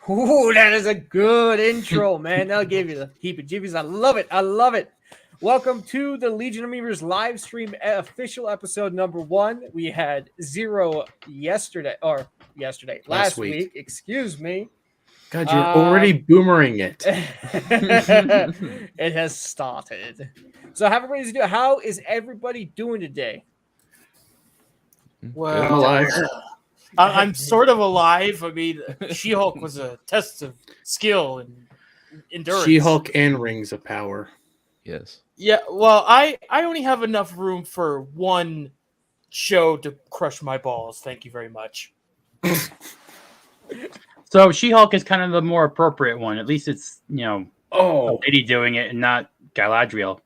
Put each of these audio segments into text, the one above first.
Ooh, that is a good intro, man. That'll give you the heebie-jeebies. I love it. I love it. Welcome to the Legion of Memers live stream official episode number 1. We had 0 last week. Excuse me. God, you're already boomering it. It has started. So how is everybody doing today? Well, alive. I'm sort of alive. I mean, She-Hulk was a test of skill and endurance. She-Hulk and Rings of Power. Yes. Yeah, well, I only have enough room for one show to crush my balls. Thank you very much. So She-Hulk is kind of the more appropriate one. At least it's, a Oh, lady doing it and not Galadriel.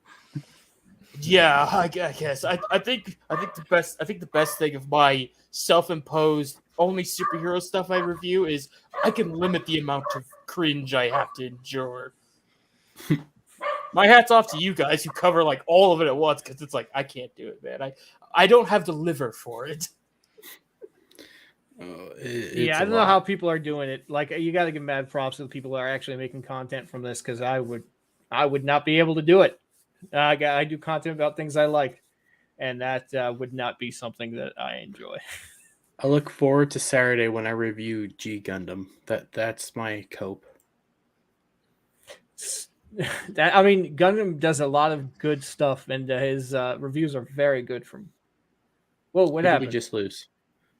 Yeah, I guess. I think the best thing of my self-imposed only superhero stuff I review is I can limit the amount of cringe I have to endure. My hat's off to you guys who cover like all of it at once, because it's like I can't do it, man. I don't have the liver for it. I don't know how people are doing it. Like, you got to give mad props to the people that are actually making content from this, because I would not be able to do it. I do content about things I like, and that would not be something that I enjoy. I look forward to Saturday when I review G Gundam. That's my cope. Gundam does a lot of good stuff, and his reviews are very good. Whoa, what happened? We just lose.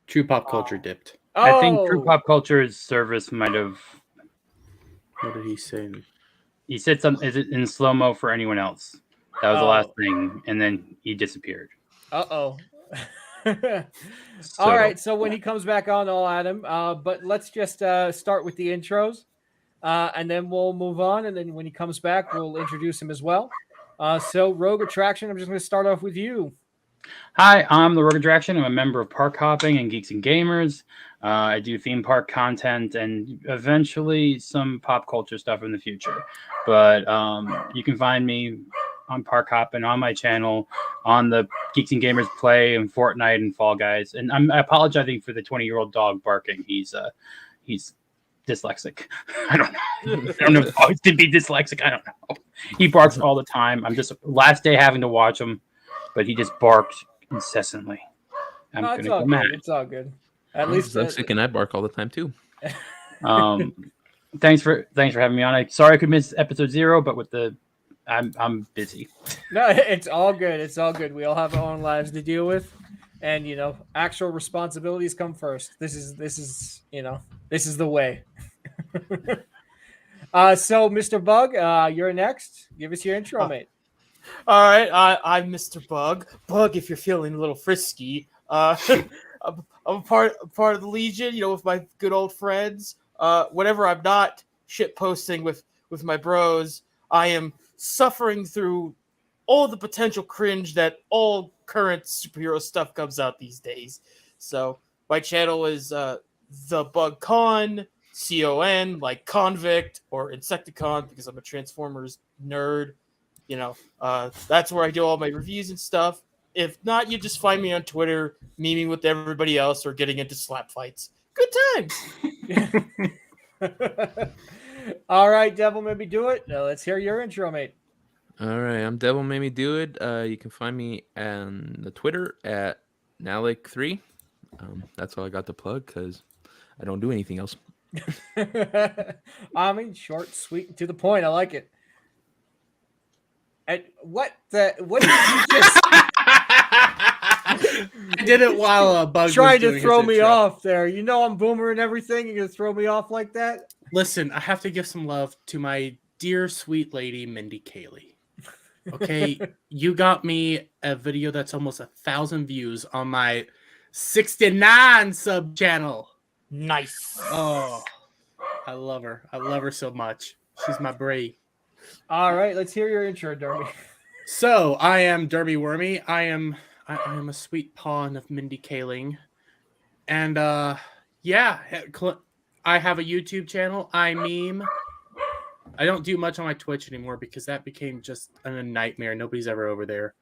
True Pop Culture dipped. I think True Pop Culture's service might have. What did he say? He said something. Is it in slow mo for anyone else? That was the last thing, and then he disappeared. All right, so when he comes back on, I'll add him. But let's just start with the intros, and then we'll move on. And then when he comes back, we'll introduce him as well. So Rogue Attraction, I'm just going to start off with you. Hi, I'm the Rogue Attraction. I'm a member of Park Hopping and Geeks and Gamers. I do theme park content and eventually some pop culture stuff in the future. But you can find me on Park Hopping, on my channel, on the Geeks and Gamers Play and Fortnite and Fall Guys. And I'm apologizing for the 20-year-old dog barking. He's dyslexic. I don't know if dogs can be dyslexic. I don't know. He barks all the time. I'm just last day having to watch him, but he just barked incessantly. I'm gonna go mad. It's all good. At least dyslexic and I bark all the time too. Thanks for having me on. Sorry I could miss episode 0, but with the I'm busy. No, it's all good. It's all good. We all have our own lives to deal with, and actual responsibilities come first. This is the way. So Mr. Bug, you're next. Give us your intro, mate. All right, I'm Mr. Bug. Bug, if you're feeling a little frisky. I'm a part of the Legion, with my good old friends. Whenever I'm not shit posting with my bros, I am suffering through all the potential cringe that all current superhero stuff comes out these days. So my channel is the Bug Con, CON, like Convict or Insecticon, because I'm a Transformers nerd. That's where I do all my reviews and stuff. If not, you just find me on Twitter, memeing with everybody else or getting into slap fights. Good times. All right, Devil Made Me Do It. Now let's hear your intro, mate. All right, I'm Devil Made Me Do It. You can find me on the Twitter at Nalik3. That's all I got to plug because I don't do anything else. Short, sweet, and to the point. I like it. And what did you just? I did it while Bug trying was to throw me intro. off there. I'm boomer and everything. You're gonna throw me off like that? Listen, I have to give some love to my dear sweet lady Mindy Kaling. Okay, you got me a video that's almost 1,000 views on my 69 sub channel. Nice. Oh, I love her. I love her so much. She's my brie. All right, let's hear your intro, Dermy. So I am DermyWermy. I am a sweet pawn of Mindy Kaling, and I have a YouTube channel. I meme. I don't do much on my Twitch anymore because that became just a nightmare. Nobody's ever over there.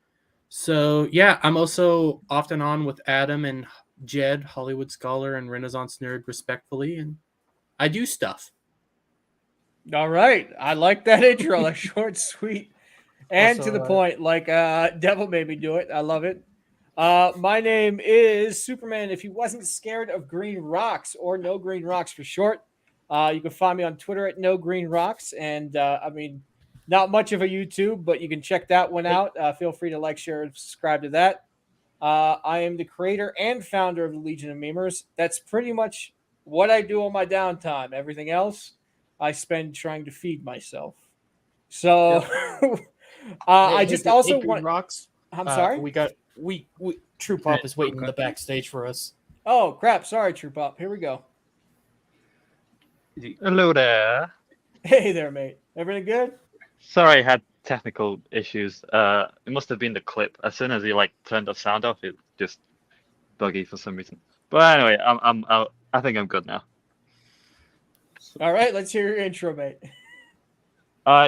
So yeah, I'm also often on with Adam and Jed, Hollywood Scholar and Renaissance Nerd, respectfully, and I do stuff. All right. I like that intro. That's short, sweet, and Also, to the point. Like Devil made me do it. I love it. My name is Superman. If you wasn't scared of green rocks, or No Green Rocks for short, you can find me on Twitter at NoGreenRocks. And I mean, not much of a YouTube, but you can check that one out. Feel free to like, share, and subscribe to that. I am the creator and founder of the Legion of Memers. That's pretty much what I do on my downtime. Everything else, I spend trying to feed myself. So, I just also want. Rocks. I'm sorry. We True Pop is waiting in the backstage for us. Oh crap! Sorry, True Pop. Here we go. Hello there. Hey there, mate. Everything good? Sorry, I had technical issues. It must have been the clip. As soon as you turned the sound off, it just buggy for some reason. But anyway, I think I'm good now. All right, let's hear your intro, mate.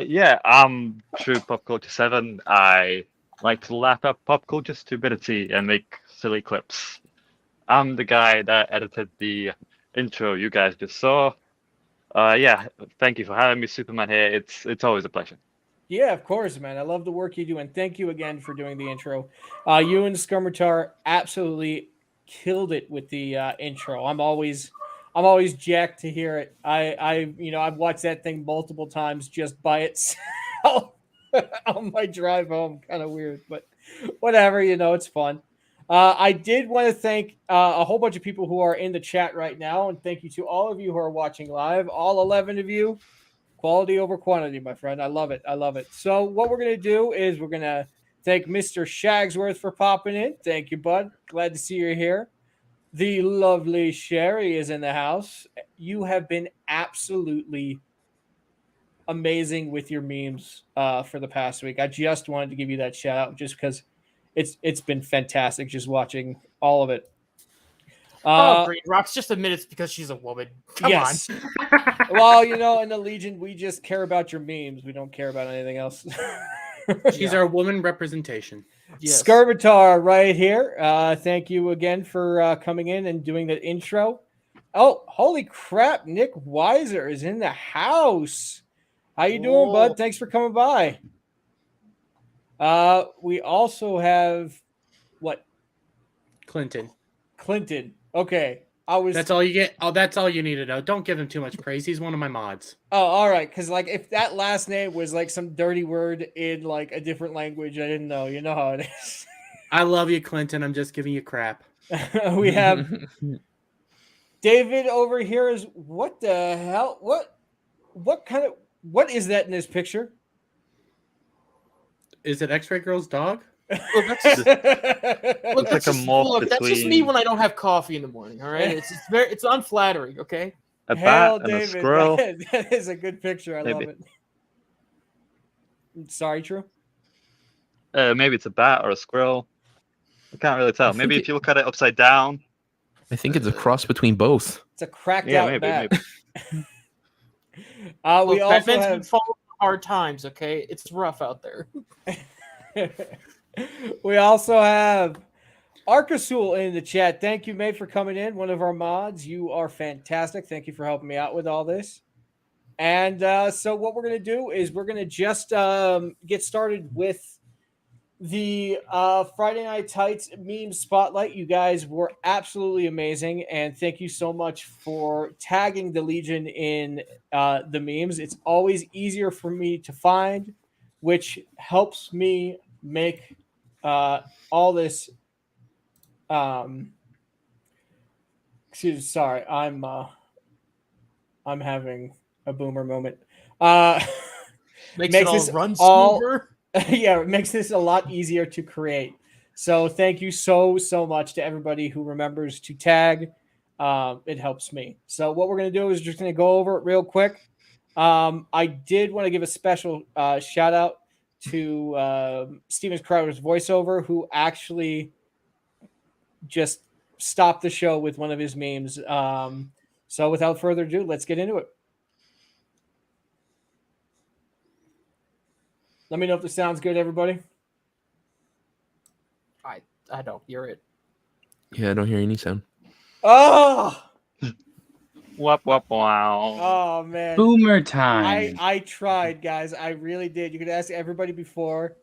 Yeah, I'm True Pop Culture 7. I like to laugh at pop culture stupidity and make silly clips. I'm the guy that edited the intro you guys just saw. Yeah, thank you for having me, Superman here. It's always a pleasure. Yeah, of course, man. I love the work you do, and thank you again for doing the intro. You and Skirmitar absolutely killed it with the intro. I'm always jacked to hear it. I've watched that thing multiple times just by itself on my drive home. Kind of weird, but whatever. It's fun. I did want to thank a whole bunch of people who are in the chat right now, and thank you to all of you who are watching live. All 11 of you. Quality over quantity, my friend. I love it. I love it. So what we're going to do is we're going to thank Mr. Shagsworth for popping in. Thank you, bud. Glad to see you here. The lovely Sherry is in the house. You have been absolutely amazing with your memes for the past week. I just wanted to give you that shout out just because it's been fantastic just watching all of it. Green Rocks, just admit it's because she's a woman. Come yes. Well, in the Legion, we just care about your memes. We don't care about anything else. She's our woman representation. Yes. Skirmitar right here. Thank you again for coming in and doing the intro. Oh, holy crap. Nick Weiser is in the house. How you doing, bud? Thanks for coming by. We also have what? Clinton. Okay. That's all you get. Oh, that's all you need to know. Don't give him too much praise. He's one of my mods. Oh, all right. Because if that last name was some dirty word in a different language, I didn't know. You know how it is. I love you, Clinton. I'm just giving you crap. We have David over here. Is what the hell? What is that in this picture? Is it X-Ray Girl's dog? Look, that's a morph that's just me between when I don't have coffee in the morning. All right, it's unflattering. Okay. a Hell, bat and David, a squirrel. That is a good picture. I love Maybe. it. Sorry, True. Maybe it's a bat or a squirrel. I can't really tell. Maybe if you look at it upside down. I think it's a cross between both. It's a cracked Yeah, out bat. maybe. We also Batman's been have. following hard times. Okay, it's rough out there. We also have Arcasul in the chat. Thank you, mate, for coming in. One of our mods. You are fantastic. Thank you for helping me out with all this. And so what we're going to do is we're going to just get started with the Friday Night Tights meme spotlight. You guys were absolutely amazing. And thank you so much for tagging the Legion in the memes. It's always easier for me to find, which helps me make all this sorry, I'm having a boomer moment. Makes Makes it all this run all- smoother. Yeah, it makes this a lot easier to create. So thank you so much to everybody who remembers to tag. It helps me. So what we're going to do is just going to go over it real quick. I did want to give a special shout out to Steven Crowder's voiceover, who actually just stopped the show with one of his memes. So without further ado, let's get into it. Let me know if this sounds good, everybody. I don't hear it. Yeah, I don't hear any sound. Oh, Wop wop wow. Oh man. Boomer time. I tried, guys. I really did. You could ask everybody before.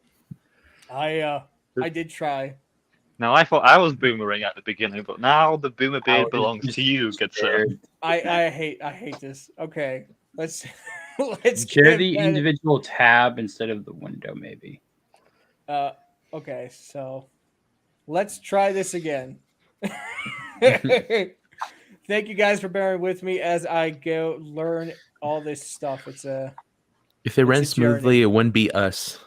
I did try. Now I thought I was boomering at the beginning, but now the boomer beard Oh, belongs it's to you, good sir. shared. I hate this. Okay. Let's let's Share give the Ben- individual tab instead of the window, maybe. Okay, so let's try this again. Thank you guys for bearing with me as I go learn all this stuff. If it It's ran a smoothly, journey. it wouldn't be us.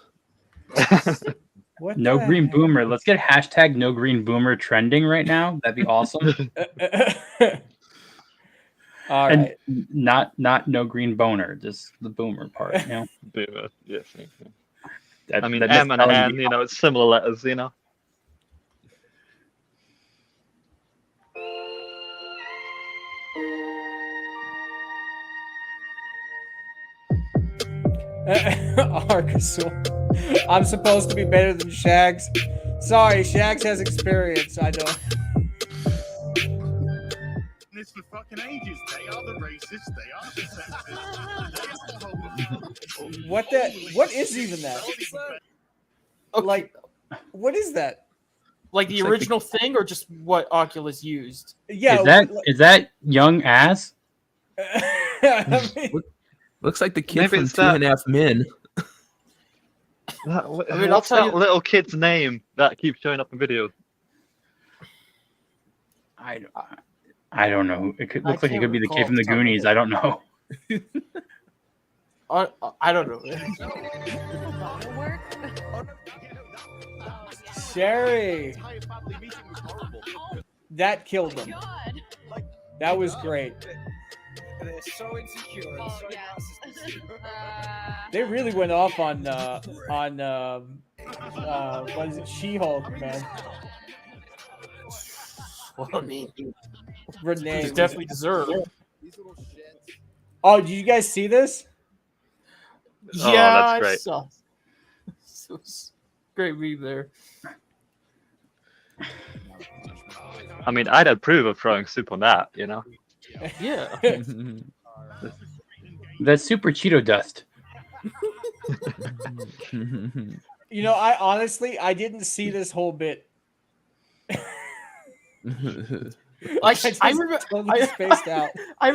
What No the green heck? boomer. Let's get hashtag no green boomer trending right now. That'd be awesome. All And right. not no green boner, just the boomer part. You know, Boomer, yes. that, I mean, that M and misspelling N, you know, it's similar letters, you know. Arkansas. I'm supposed to be better than Shags. Sorry, Shags has experience. I know. This for fucking ages. They are the racists. They are the sexist. What is even that? Okay, Like, what is that? like the Looks like original thing, or just what Oculus used? Yeah. is that young ass? I mean, Looks like the kid Maybe from it's Two and a Half Men. I'll What's tell that you- little kid's name that keeps showing up in videos? I don't know. It I looks like it can't could be the recall kid from the off the top of my Goonies. head. I don't know. I don't know. Sherry. That killed them. That was great. They're so insecure. Oh, so yes. They really went off on what is it, She-Hulk, man. Well, I mean, Renee. it's definitely deserved. Oh, did you guys see this? Oh, Yeah, that's I great. saw. So it's great read there. I mean, I'd approve of throwing soup on that, you know. Yeah. That's super Cheeto dust. You know, I didn't see this whole bit. Like I just remember, totally spaced out. I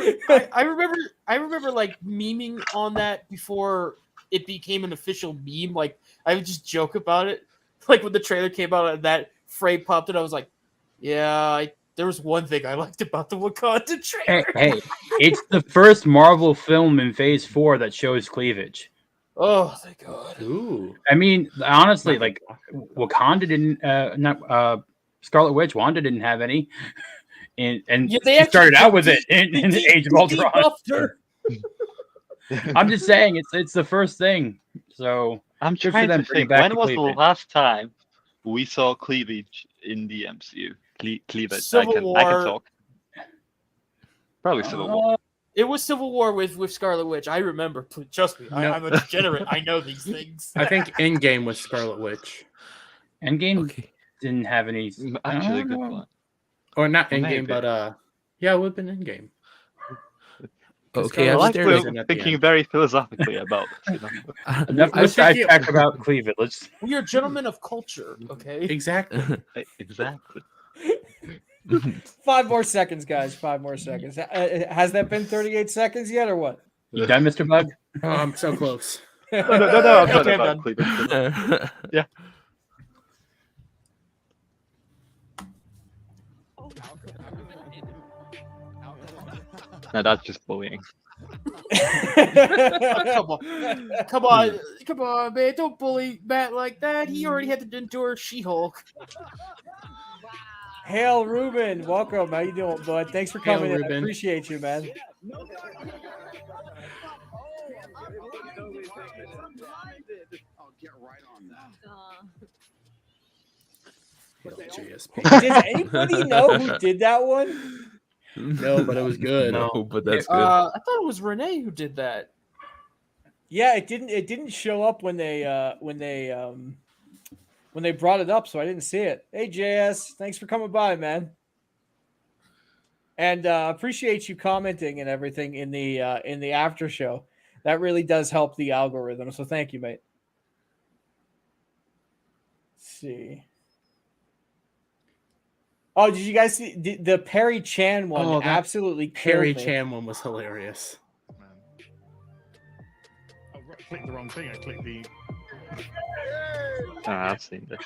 remember like memeing on that before it became an official meme. Like I would just joke about it. Like when the trailer came out and that frame popped in, I was like, yeah, there was one thing I liked about the Wakanda trailer. Hey, it's the first Marvel film in Phase 4 that shows cleavage. Oh, thank God. Ooh. I mean, honestly, like Wakanda didn't, Scarlet Witch, Wanda didn't have any, and Yeah, she started out with it in Age of Ultron. debuffed her. I'm just saying, it's the first thing. So I'm Good for trying them to bringing think, back when the was the cleavage. last time we saw cleavage in the MCU? Cleavage. Civil I War. can talk. Probably Civil War. It was Civil War with Scarlet Witch. I remember. Trust me, No. I'm a degenerate. I know these things. I think Endgame was Scarlet Witch. Endgame Okay. didn't have any. Actually, I good don't know. point. Or not Endgame, Maybe. but yeah, it would have been Endgame. 'Cause Okay, I Scarlet like Witch we're was in at the thinking end. very philosophically about this, you know. Enough of I the was thinking- sidetrack about cleavage. Let's. We are gentlemen of culture, okay? Exactly. Exactly. 5 more seconds, guys. 5 more seconds. Has that been 38 seconds yet, or what? You done, Mr. Bug? Oh, I'm so close. No, I'm talking Okay, I'm about done. cleavage. Yeah. No, that's just bullying. Come on, man! Don't bully Matt like that. He already had to endure She-Hulk. Hail, Ruben. Welcome. How you doing, bud? Thanks for Hail, coming in. I Ruben. appreciate you, man. I'll get right on that. Hail GSP. Does anybody know who did that one? No, but it was good. No, but that's good. I thought it was Renee who did that. Yeah, it didn't show up when they brought it up, so I didn't see it. Hey, JS, thanks for coming by, man. And appreciate you commenting and everything in the after show. That really does help the algorithm. So thank you, mate. Let's see. Oh, did you guys see the Perry Chan one? Oh, that Absolutely Perry killed me. Chan one was hilarious. Man. I clicked the wrong thing. I clicked the. I've seen this.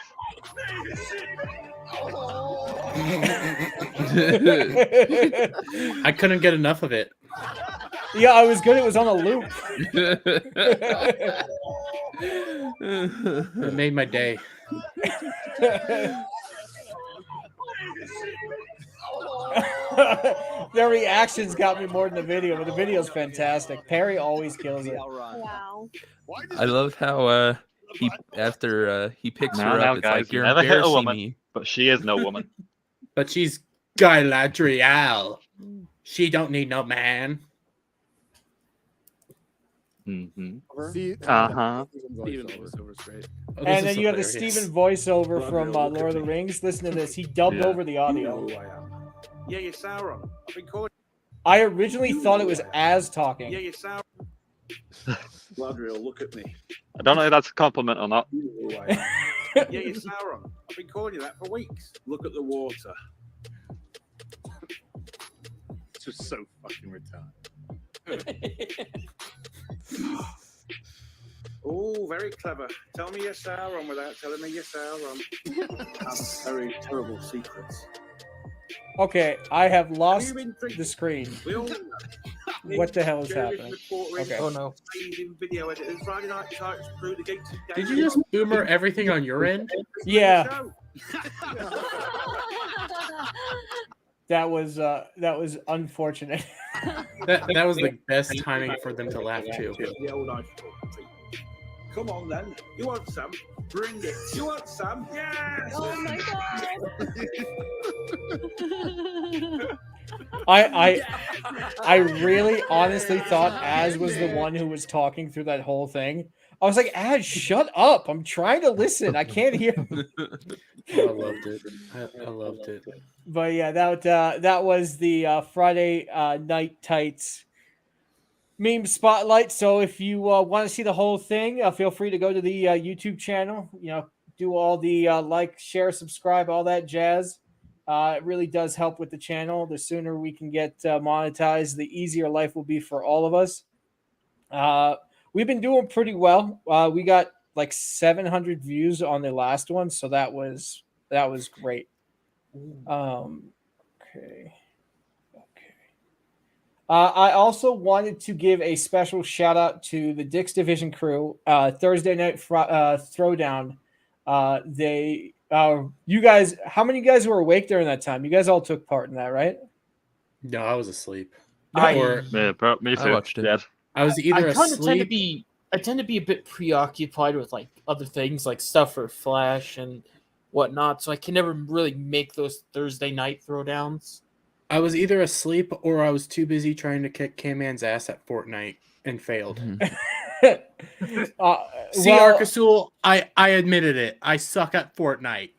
I couldn't get enough of it. Yeah, I was good. It was on a loop. It made my day. Their reactions got me more than the video, but the video's fantastic. Perry always kills it. Wow. I love how he after he picks Now, her now, up, it's guys, like you you're never hit a embarrassing woman. me. But she is no woman. But she's Galadriel. She don't need no man. Mm-hmm. See, Uh-huh. Steven voiceover's great. Oh, this And is then you have the hilarious. Steven voiceover from Lord of the Rings. Listen to this. He dubbed Yeah. over the audio. Yeah, you're Sauron. I've been calling. I originally thought it was Az talking. Yeah, you're Sauron. Galadriel, look at me. I don't know if that's a compliment or not. Yeah, you're Sauron. I've been calling you that for weeks. Look at the water. It's just so fucking retarded. Oh, very clever. Tell me you're Sauron without telling me you're Sauron. That's very terrible secrets. Okay, I have Have lost you been drinking? the screen. We all know. What the hell is Journalist happening? reporter, Okay. Oh no. amazing video editors, Friday night charts through the gates of Did you just boomer everything on your end? Yeah. That was unfortunate. That was the best timing for them to laugh too. The old ice cream. Come on then. You want some? Bring it. You want some? Yes! Oh my god. I really honestly thought Az was the one who was talking through that whole thing. I was like, Az, shut up. I'm trying to listen. I can't hear. I loved it. I loved it. But yeah, that was the Friday Night Tights meme spotlight. So if you want to see the whole thing, feel free to go to the YouTube channel. You know, do all the like, share, subscribe, all that jazz. It really does help with the channel. The sooner we can get monetized, the easier life will be for all of us. We've been doing pretty well. We got like 700 views on the last one, so that was great. Okay. I also wanted to give a special shout out to the Dix Division crew. Thursday night throwdown. You guys, how many guys were awake during that time? You guys all took part in that, right? No, I was asleep. I Yeah, bro, me too. I watched it. Yeah. I was I either kind of tend to asleep. be I tend to be a bit preoccupied with like other things like stuff for Flash and whatnot, so I can never really make those Thursday night throwdowns. I was either asleep or I was too busy trying to kick K-Man's ass at Fortnite and failed. See, Well, Arcasul, I admitted it. I suck at Fortnite.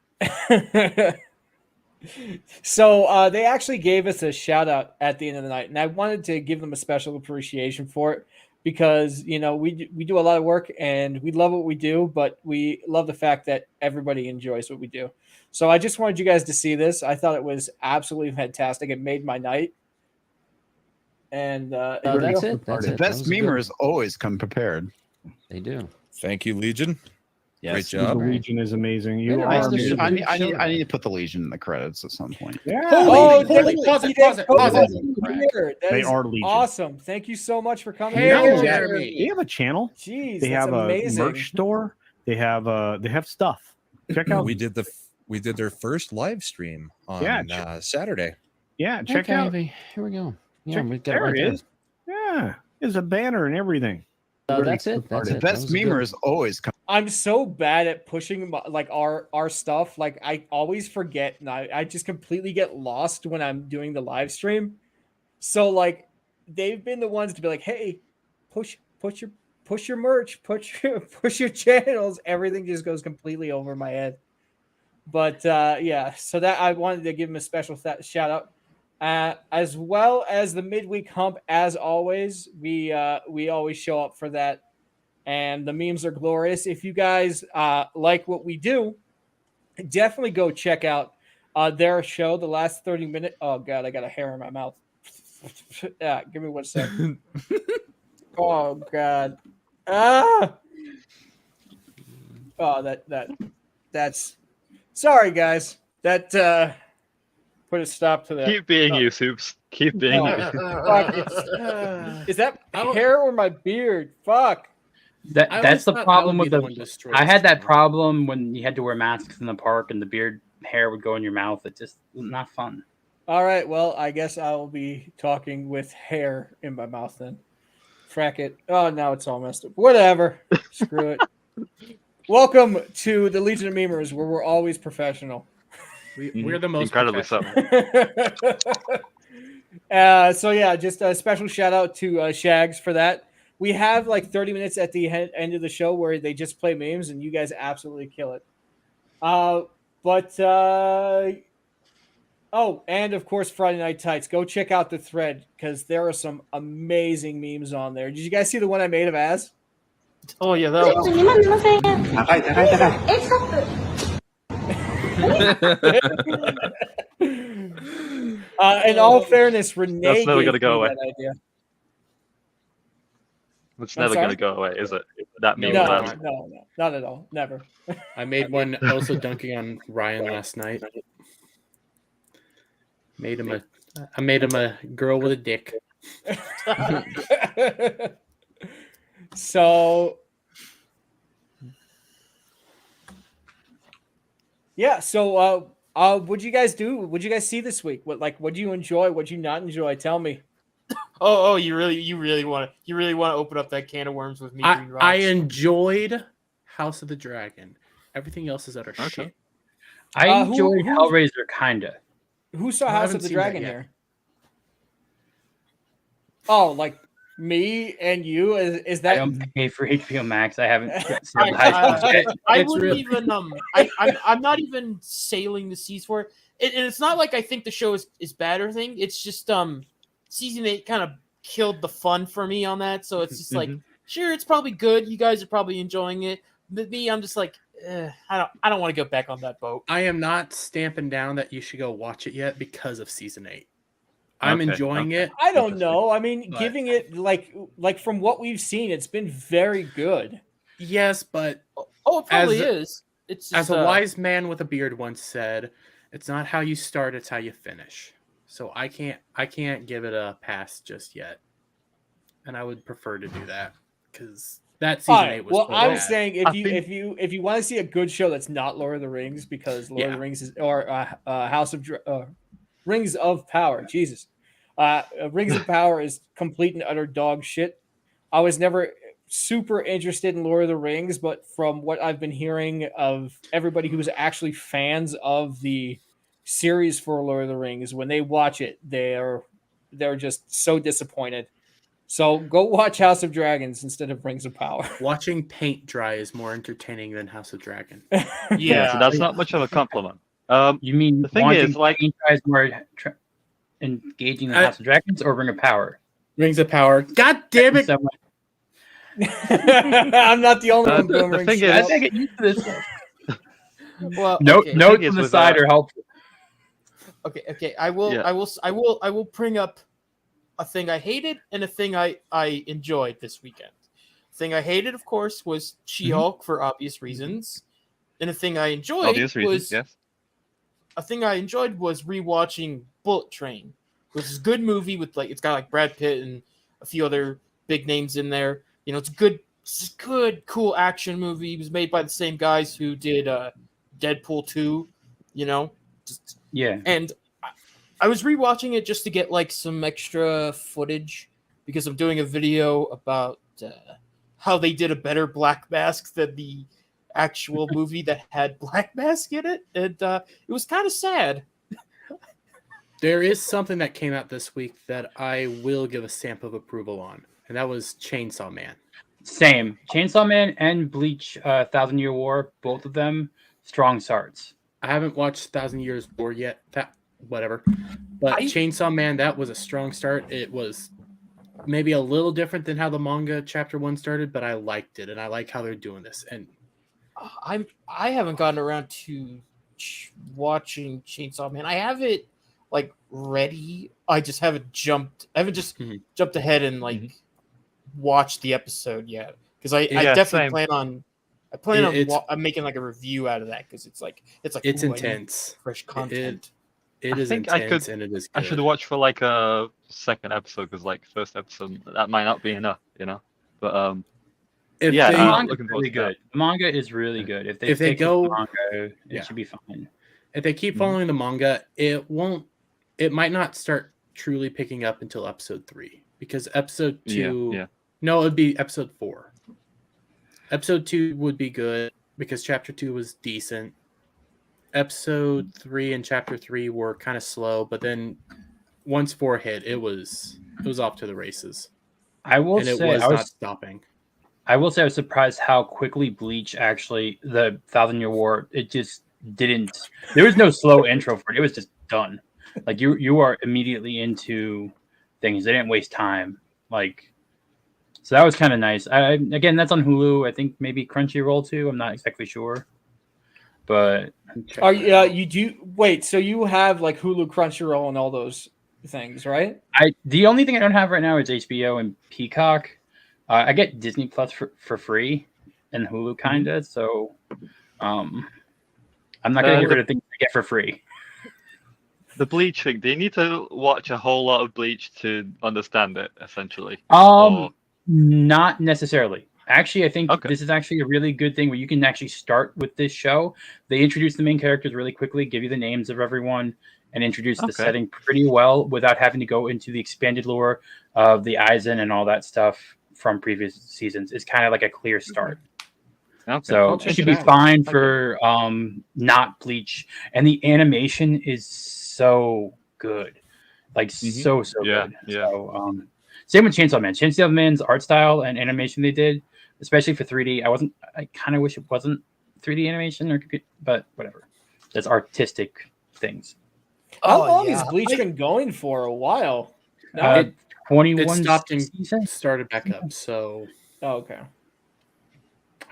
so they actually gave us a shout out at the end of the night, and I wanted to give them a special appreciation for it because, you know, we do a lot of work and we love what we do, but we love the fact that everybody enjoys what we do. So I just wanted you guys to see this. I thought it was absolutely fantastic. It made my night. And That's it. That's The it. best memers always come prepared. They do. Thank you, Legion. Yes. Great job. The Legion is amazing. You Yeah, are there's some I good show need there. to put the Legion in the credits at some point. Yeah. Oh, Holy, pause it. That They is are Legion. awesome. Thank you so much for coming. Hail here. Jeremy. They have a channel. Jeez, They that's have amazing. a merch store. They have stuff. Check out. We did their first live stream on Saturday. Yeah, check Okay, out. Ivy, here we go. Yeah, Check, we got there right it is. Yeah, there's a banner and everything. That's it. That's The it. best That was a good- memers always come. I'm so bad at pushing like our stuff. Like I always forget, and I just completely get lost when I'm doing the live stream. So like they've been the ones to be like, hey, push your merch, push your channels. Everything just goes completely over my head. But yeah, so that I wanted to give him a special shout out. as well as the midweek hump. As always, we always show up for that, and the memes are glorious. If you guys like what we do, definitely go check out their show, The Last 30 Minutes. Oh god, I got a hair in my mouth. Yeah, give me 1 second. Oh god. Ah. Oh, that's sorry guys. That put a stop to that. Keep being you, Soups. Keep being you. Fuck, is that hair or my beard? Fuck. That's the problem with I had that problem when you had to wear masks in the park and the beard hair would go in your mouth. It just not fun. All right, well, I guess I will be talking with hair in my mouth then. Frack it. Oh, now it's all messed up. Whatever. Screw it. Welcome to the Legion of Memers, where we're always professional. We're the most incredibly so. So yeah, just a special shout out to Shags for that. We have like 30 minutes at the end of the show where they just play memes, and you guys absolutely kill it. Oh, and of course, Friday Night Tights. Go check out the thread because there are some amazing memes on there. Did you guys see the one I made of Az? Oh yeah, that was. In all fairness, Renee That's never gave gonna go me away. that idea. It's I'm never sorry? going to go away, is it? That meme. No, that- no, not at all. Never. I made one also dunking on Ryan last night. I made him a girl with a dick. So yeah, so what'd you guys do? What'd you guys see this week? What do you enjoy? What'd you not enjoy? Tell me. Oh, you really want to open up that can of worms with me? I enjoyed House of the Dragon. Everything else is utter shit. I enjoyed Hellraiser kinda. Who saw I House haven't of the seen that Dragon yet. here? Oh, like me and you? Is that? I don't pay for HBO Max. I haven't. I wouldn't even. I'm not even sailing the seas for it. And it's not like I think the show is bad or anything. It's just season 8 kind of killed the fun for me on that. So it's just like, sure, it's probably good. You guys are probably enjoying it. But me, I'm just like, I don't want to go back on that boat. I am not stamping down that you should go watch it yet because of season 8. I'm enjoying it. I don't know. I mean, giving it like from what we've seen, it's been very good. Yes, but it probably is. It's just, as a wise man with a beard once said, it's not how you start, it's how you finish. So I can't give it a pass just yet. And I would prefer to do that because that season 8 was I'm bad. saying if you want to see a good show that's not Lord of the Rings, because Lord of the Rings is House of Rings of Power. Jesus. Rings of Power is complete and utter dog shit. I was never super interested in Lord of the Rings, but from what I've been hearing of everybody who's actually fans of the series for Lord of the Rings, when they watch it, they're just so disappointed. So go watch House of Dragons instead of Rings of Power. Watching paint dry is more entertaining than House of Dragon. So that's not much of a compliment. You mean the thing is, like, paint dry is more engaging than House of Dragons or Ring of Power? Rings of Power. God damn it! I'm not the only one. The thing is, I think get used to this. Well, notes okay. on the side are helpful. Okay. I will bring up a thing I hated and a thing I enjoyed this weekend. The thing I hated, of course, was She-Hulk for obvious reasons, and a thing I enjoyed was rewatching Bullet Train, which is a good movie with it's got like Brad Pitt and a few other big names in there. You know, it's a good, cool action movie. It was made by the same guys who did Deadpool 2. You know, and I was rewatching it just to get like some extra footage because I'm doing a video about how they did a better Black Mask than the actual movie that had Black Mask in it, and it was kind of sad. There is something that came out this week that I will give a stamp of approval on, and that was Chainsaw Man. Same. Chainsaw Man and Bleach 1,000 Year War, both of them, strong starts. I haven't watched 1,000 Years War yet. Whatever. But Chainsaw Man, that was a strong start. It was maybe a little different than how the manga chapter 1 started, but I liked it, and I like how they're doing this. And I haven't gotten around to watching Chainsaw Man. I have it like ready. I just haven't jumped. I haven't just jumped ahead and like watched the episode yet, because I definitely plan on. I'm making like a review out of that, because it's it's intense, fresh content. It is intense, and it is good. I should watch for like a second episode, because like first episode that might not be enough, you know. But the manga is really good. The manga is really good. If they go manga, it should be fine. If they keep following the manga, it won't. It might not start truly picking up until episode 3, because episode 2. No, it would be episode 4. Episode 2 would be good because chapter 2 was decent. Episode 3 and chapter 3 were kind of slow, but then once 4 hit, it was off to the races. I will say it was not stopping. I will say I was surprised how quickly Bleach actually, the 1,000-Year War, it just didn't. There was no slow intro for it. It was just done. Like you are immediately into things. They didn't waste time. Like, so that was kind of nice. Again, that's on Hulu. I think maybe Crunchyroll too. I'm not exactly sure. But you do wait? So you have like Hulu, Crunchyroll, and all those things, right? The only thing I don't have right now is HBO and Peacock. I get Disney Plus for free and Hulu kinda. So I'm not gonna get rid of things I get for free. The Bleach thing, do you need to watch a whole lot of Bleach to understand it, essentially? Not necessarily. Actually, I think this is actually a really good thing where you can actually start with this show. They introduce the main characters really quickly, give you the names of everyone, and introduce the setting pretty well without having to go into the expanded lore of the Aizen and all that stuff from previous seasons. It's kind of like a clear start. So it should be fine for not Bleach. And the animation is so good. Like so good. Yeah. So same with Chainsaw Man. Chainsaw Man's art style and animation they did, especially for 3D. I kind of wish it wasn't 3D animation, but whatever. That's artistic things. How long has Bleach been going for? A while. 21 it stopped seasons? and started back up. So okay.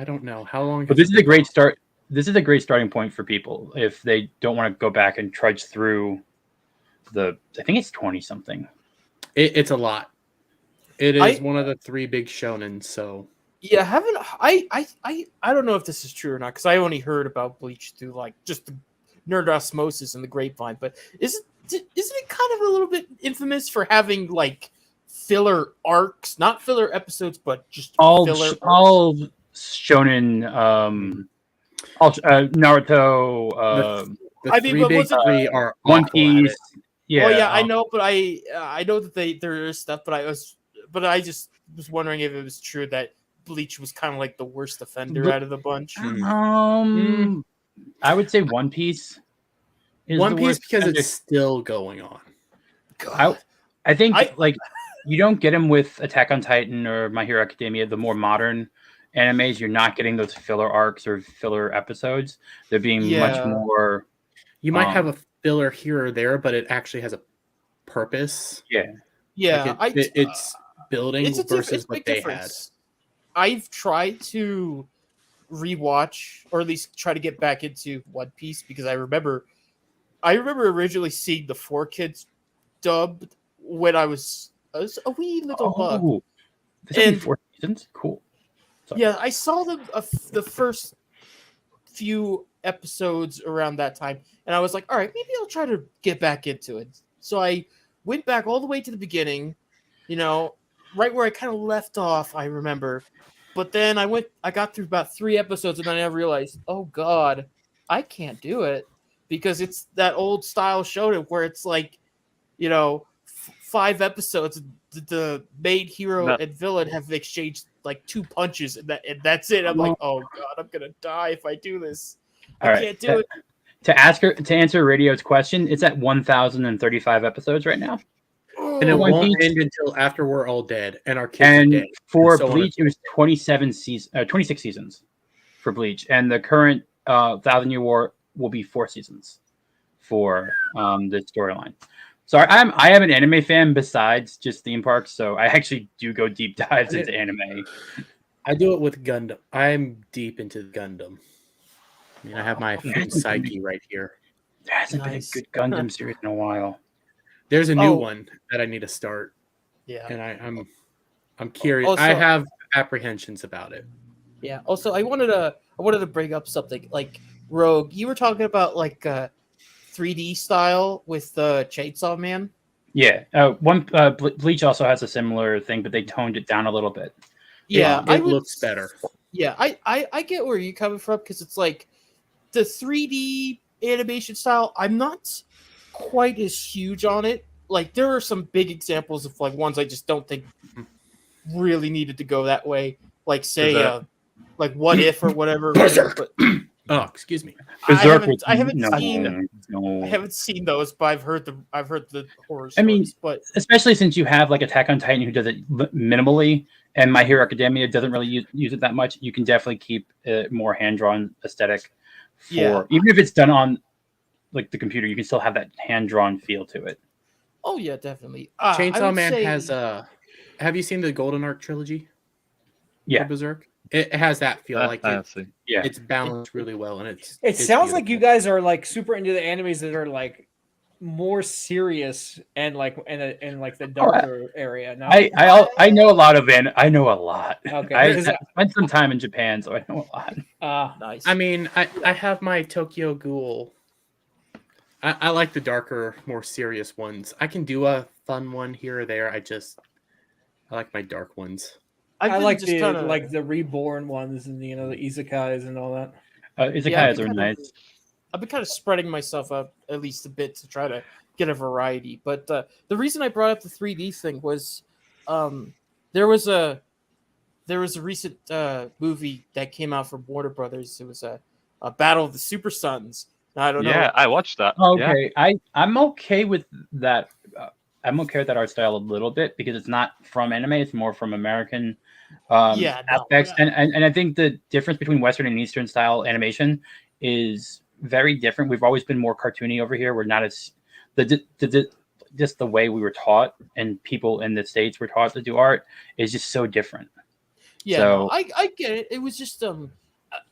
I don't know how long. But this is a great start. This is a great starting point for people if they don't want to go back and trudge through I think it's 20 something. It's a lot. It is one of the 3 big shonen. So yeah, I don't know if this is true or not, because I only heard about Bleach through like just the nerd osmosis and the grapevine. But isn't it kind of a little bit infamous for having like filler arcs, not filler episodes, but just all filler all shonen, Naruto. The 3 big 3 are One Piece. Yeah, well, yeah, I know, but I know that there is stuff, but I just was wondering if it was true that Bleach was kind of like the worst offender out of the bunch. I would say One Piece. One Piece because it's still going on. I think like you don't get them with Attack on Titan or My Hero Academia, the more modern animes. You're not getting those filler arcs or filler episodes. They're being much more. You might have a filler here or there, but it actually has a purpose. Yeah. Like it's building versus what they had. I've tried to rewatch, or at least try to get back into One Piece, because I remember originally seeing the 4Kids dubbed when I was a wee little bug. And 4 seasons? Cool. Sorry. Yeah, I saw the first few episodes around that time, and I was like, all right, maybe I'll try to get back into it. So I went back all the way to the beginning, right where I kind of left off, I remember. But then I got through about 3 episodes, and then I realized, oh God, I can't do it, because it's that old style shonen where it's like, 5 episodes, the main hero and villain have exchanged like 2 punches, and that's it. I'm like, oh God, I'm gonna die if I do this. I can't do it. To answer Radio's question, it's at 1,035 episodes right now. And it won't end until after we're all dead and our kids are dead. For Bleach, it was 26 seasons for Bleach, and the current 1,000-Year War will be 4 seasons for the storyline. Sorry, I am an anime fan besides just theme parks, so I actually do go deep dives into anime. I do it with Gundam. I'm deep into Gundam. I mean, I have my Finn Psyche right here. There hasn't been a good Gundam series in a while. There's a new one that I need to start. Yeah, and I'm curious. Also- I have apprehensions about it. Yeah. Also, I wanted to bring up something like Rogue. You were talking about like 3D style with Chainsaw Man. Yeah, Bleach also has a similar thing, but they toned it down a little bit. Yeah, it looks better. Yeah, I get where you're coming from because it's like the 3D animation style. I'm not quite as huge on it. Like there are some big examples of like ones I just don't think really needed to go that way. Like say like What If or whatever. But, oh, excuse me. I haven't seen those, but I've heard the horror stories. I mean, but especially since you have like Attack on Titan who does it minimally, and My Hero Academia doesn't really use it that much, you can definitely keep a more hand-drawn aesthetic. Even if it's done on like the computer, you can still have that hand-drawn feel to it. Oh yeah, definitely. Chainsaw Man has have you seen the Golden Arc trilogy? Yeah, Berserk. It has that feel like yeah, it's balanced really well, and it's sounds like you guys are like super into the animes that are like more serious and like in like the darker area. No? I know a lot of I know a lot. Okay, I spent some time in Japan, so I know a lot. Nice. I mean, I have my Tokyo Ghoul. I like the darker, more serious ones. I can do a fun one here or there. I like my dark ones. I like the reborn ones and the isekais and all that. Isekais are nice. I've been kind of spreading myself out at least a bit to try to get a variety. But the reason I brought up the 3D thing was there was a recent movie that came out from Warner Brothers. It was a Battle of the Super Sons. I don't know. Yeah, I watched that. Okay, yeah. I'm okay with that. I'm okay with that art style a little bit because it's not from anime; it's more from American aspects. And I think the difference between Western and Eastern style animation is very different. We've always been more cartoony over here. We're not as just the way we were taught, and people in the States were taught to do art is just so different. Yeah, so, I get it. It was just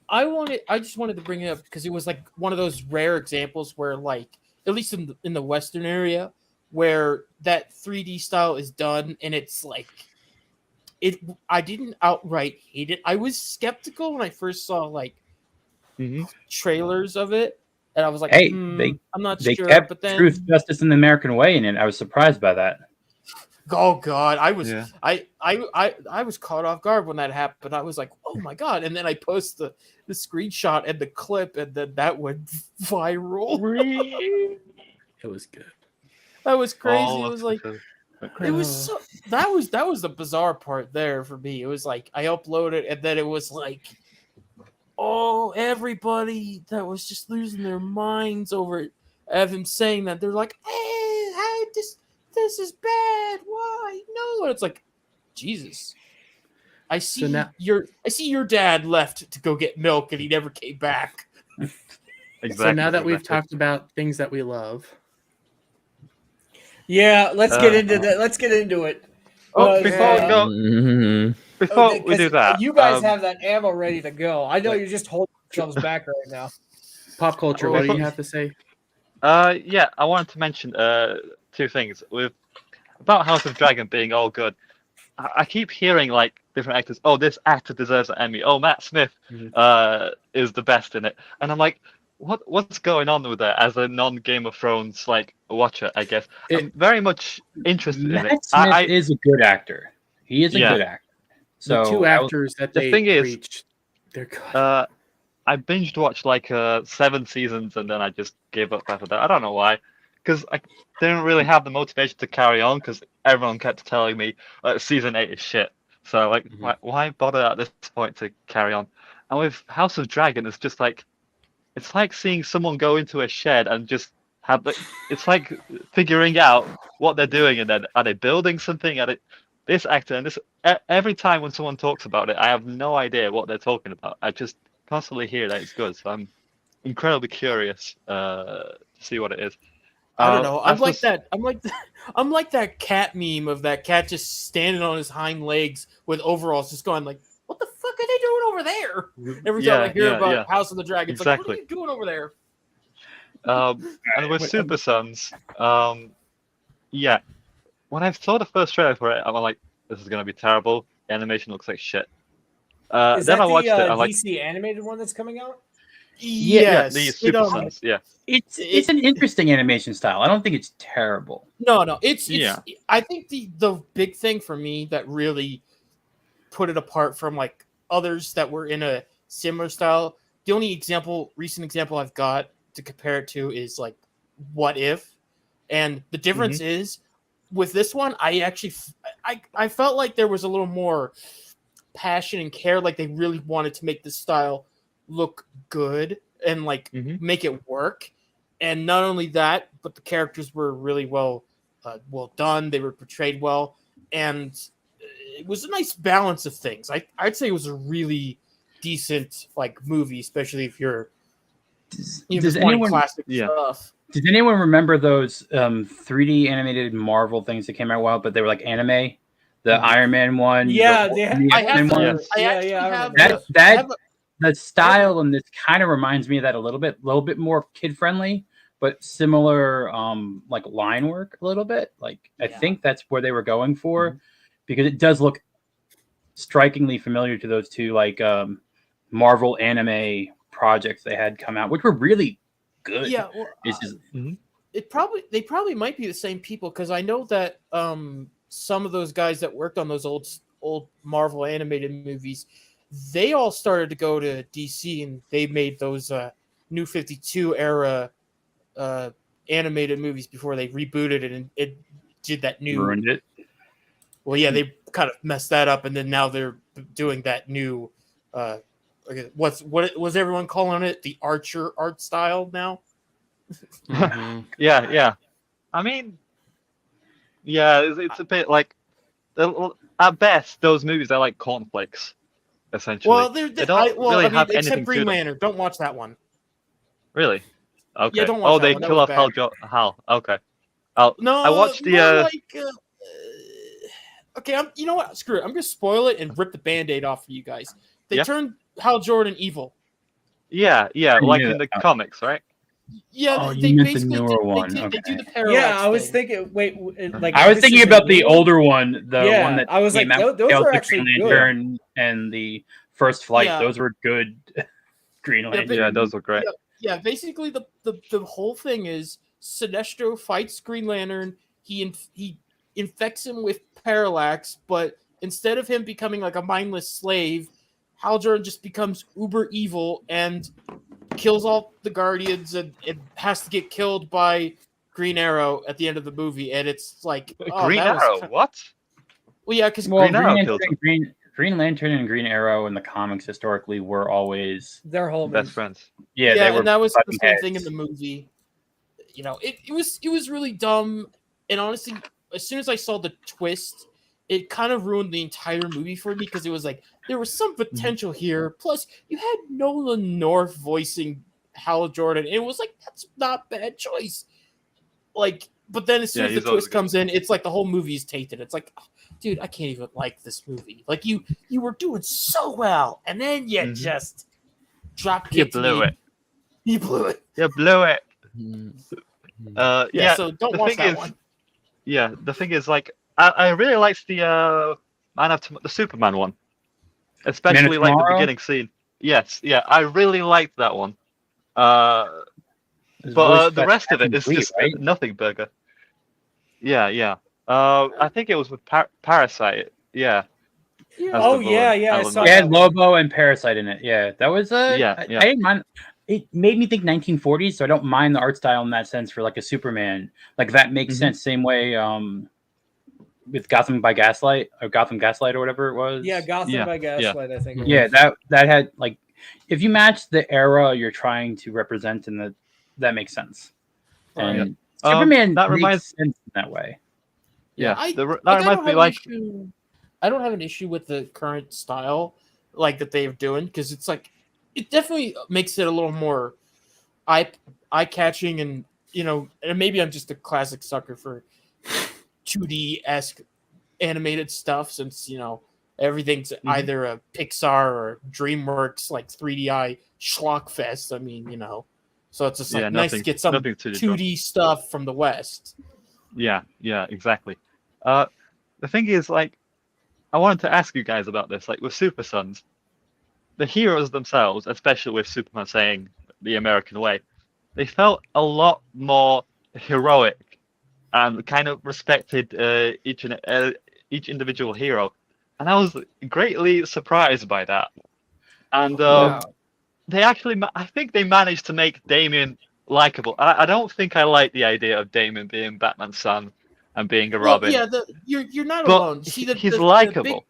I just wanted to bring it up because it was like one of those rare examples where, like, at least in the Western area, where that 3D style is done, and it's like I didn't outright hate it. I was skeptical when I first saw like trailers of it, and I was like, hey, I'm not they sure. kept But then truth, justice, and the American way in it. I was surprised by that. oh god, I was I was caught off guard when that happened. I was like, oh my god, and then I post the screenshot and the clip, and then that went viral. It was good. That was crazy. It was like it was so that was the bizarre part there for me. It was like I uploaded, and then it was like, oh, everybody that was just losing their minds over it, of him saying that. They're like, hey, this is bad. Why? No. And it's like, Jesus. I see your dad left to go get milk and he never came back. Exactly. So now that we've talked about things that we love. Yeah, let's get into that. Let's get into it. Oh, before we do that, you guys have that ammo ready to go. I know you're just holding yourselves back right now. Pop culture, what do you have to say? Yeah, I wanted to mention two things about House of Dragon being all good. I keep hearing like different actors. Oh, this actor deserves an Emmy. Oh, Matt Smith is the best in it, and I'm like, what's going on with that? As a non-Game of Thrones like watcher, I guess I'm very much interested in it. Matt Smith is a good actor. He is a good actor. So the two actors that the they thing preached, they're good. I binged watched like 7 seasons and then I just gave up after that. I don't know why, because I didn't really have the motivation to carry on because everyone kept telling me season 8 is shit. So like, why bother at this point to carry on? And with House of Dragon, it's just like, it's like seeing someone go into a shed and just have it's like figuring out what they're doing, and then are they building something? Are they this actor and this? Every time when someone talks about it, I have no idea what they're talking about. I just constantly hear that it's good, so I'm incredibly curious to see what it is. I don't know. I'm as like was- that. I'm like that cat meme of that cat just standing on his hind legs with overalls, just going like, "What the fuck are they doing over there?" Every time I hear about House of the Dragon, it's like, "What are Exactly. you doing over there?" And with Wait, Super Sons, yeah, when I saw the first trailer for it, I'm like, this is gonna be terrible. Animation looks like shit. Is Then that I watched the it. I'm like, DC animated one that's coming out? yeah, the Super Sons, yeah. It's an interesting animation style. I don't think it's terrible. No, it's Yeah. I think the big thing for me that really put it apart from like others that were in a similar style. The only recent example I've got to compare it to is like What If, and the difference is with this one, I actually I felt like there was a little more passion and care, like they really wanted to make this style look good and like make it work. And not only that, but the characters were really well done. They were portrayed well, and it was a nice balance of things. I'd say it was a really decent like movie, especially if you're Does anyone classic stuff. Does anyone remember those 3D animated Marvel things that came out a while, but they were like anime? The Iron Man one, Yeah, the I X-Men have. one. The style in this kind of reminds me of that a little bit more kid friendly, but similar like line work a little bit. Like I think that's where they were going for, because it does look strikingly familiar to those two like Marvel anime projects they had come out, which were really good. Yeah, well, it's just, they probably might be the same people, because I know that some of those guys that worked on those old Marvel animated movies, they all started to go to DC and they made those New 52 era animated movies before they rebooted it and it did that new ruined it. Well, yeah, they kind of messed that up, and then now they're doing that new what was everyone calling it? The Archer art style now? Yeah. I mean, yeah, it's a bit like at best those movies are like cornflakes, essentially. Well, they don't really have except anything Green good. Lantern. Don't watch that one. Really? Okay. don't watch that they one. That kill was off bad. Hal. Okay. No, I watched the. more like, okay, you know what? Screw it. I'm gonna spoil it and rip the Band-Aid off for you guys. They turned Hal Jordan evil. Yeah, like in the comics, right? Yeah, you they meant the basically newer one. they Okay. do the parallax. Yeah, I was thing. thinking. Wait, like I was this thinking is about the new one? older one, the Yeah, one that I was came like, out. those Tales are of the actually Green good. Lantern and the First Flight. Yeah. Those were good. Green Lantern. Yeah, those were great. Yeah, basically the whole thing is Sinestro fights Green Lantern. He infects him with parallax, but instead of him becoming like a mindless slave, Hal Jordan just becomes uber evil and kills all the Guardians and has to get killed by Green Arrow at the end of the movie. And it's like Green Arrow, what? Well, yeah, because Well, Green Lantern and Green Arrow in the comics historically were always They're whole best friends. Yeah, they were. and that was the butting same thing in heads. the movie. You know, it was really dumb, and honestly, as soon as I saw the twist, it kind of ruined the entire movie for me, because it was like there was some potential here. Plus, you had Nolan North voicing Hal Jordan, and it was like that's not a bad choice. Like, but then as soon as the twist comes in, it's like the whole movie is tainted. It's like, dude, I can't even like this movie. Like you were doing so well, and then you just drop kicked me. You blew it. You blew it. Yeah, so don't watch that one. Yeah, the thing is, like, I really liked the the Superman one, especially like the beginning scene. Yes, yeah, I really liked that one. But the rest of it is just nothing burger. Yeah. I think it was with Parasite. Yeah. Oh yeah. I saw It had that. Lobo and Parasite in it. Yeah, that was Yeah. I didn't mind. It made me think 1940s, so I don't mind the art style in that sense for like a Superman. Like that makes sense. Same way with Gotham by Gaslight or Gotham Gaslight or whatever it was. Yeah, Gotham by Gaslight. I think. Yeah, that had like, if you match the era you're trying to represent in that makes sense. And Superman that makes reminds sense in that way. Yeah, I reminds me like. I don't have an issue with the current style like that they're doing, because it's like it definitely makes it a little more eye catching, and and maybe I'm just a classic sucker for 2D-esque animated stuff, since everything's either a Pixar or DreamWorks like 3DI schlock fest. I mean, so it's just like nice to get some 2D stuff from the West. Yeah, exactly. The thing is, like, I wanted to ask you guys about this. Like with Super Sons, the heroes themselves, especially with Superman saying the American way, they felt a lot more heroic and kind of respected each individual hero, and I was greatly surprised by that. And they actually, I think they managed to make Damian likable. I don't think I like the idea of Damian being Batman's son and being a Robin. Yeah, you're not but alone. See, he's likable.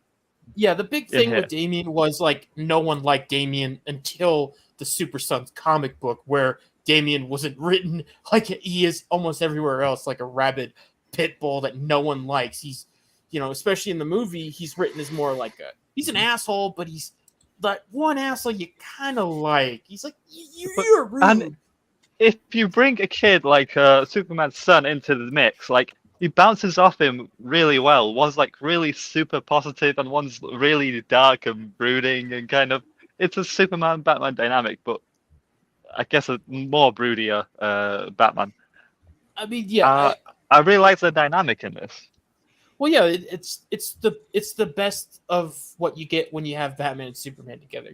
The big thing with Damian was like no one liked Damian until the Super Sons comic book, where Damian wasn't written like he is almost everywhere else, like a rabid pit bull that no one likes. He's, especially in the movie, he's written as more like he's an asshole, but he's that one asshole you kind of like. He's like, you're rude. And if you bring a kid like Superman's son into the mix, like, he bounces off him really well. One's like really super positive, and one's really dark and brooding, and kind of, it's a Superman Batman dynamic, but I guess a more broodier Batman. I mean, I really like the dynamic in this. Well, yeah, it's the best of what you get when you have Batman and Superman together.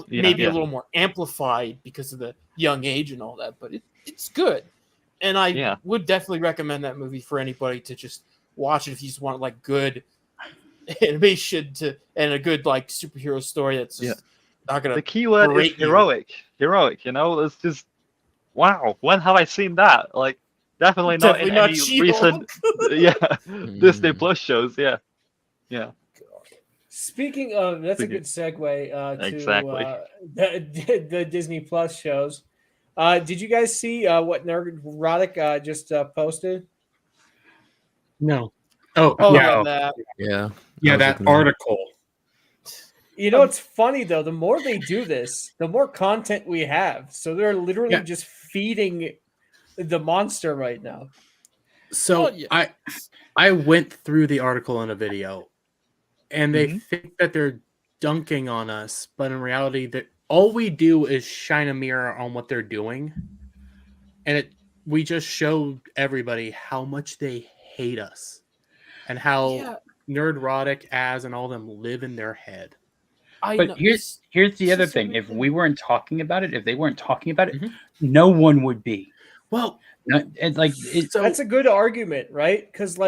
Maybe a little more amplified because of the young age and all that, but it's good. And I would definitely recommend that movie for anybody to just watch it if you just want like good animation and a good like superhero story that's just not gonna. The keyword is heroic. Heroic, it's just wow. When have I seen that? Like, definitely not in any recent Disney Plus shows. Yeah. Speaking of, that's a good segue to the Disney Plus shows. Did you guys see what Nogreenrocks just posted? No. Yeah, that article. It's funny though. The more they do this, the more content we have. So they're literally just feeding the monster right now. So I went through the article in a video, and they think that they're dunking on us, but in reality, that all we do is shine a mirror on what they're doing, and we just showed everybody how much they hate us, and how Nerdrotic and all them live in their head. But here's the other thing: if we weren't talking about it, if they weren't talking about it, no one would be. Well, that's a good argument, right? Because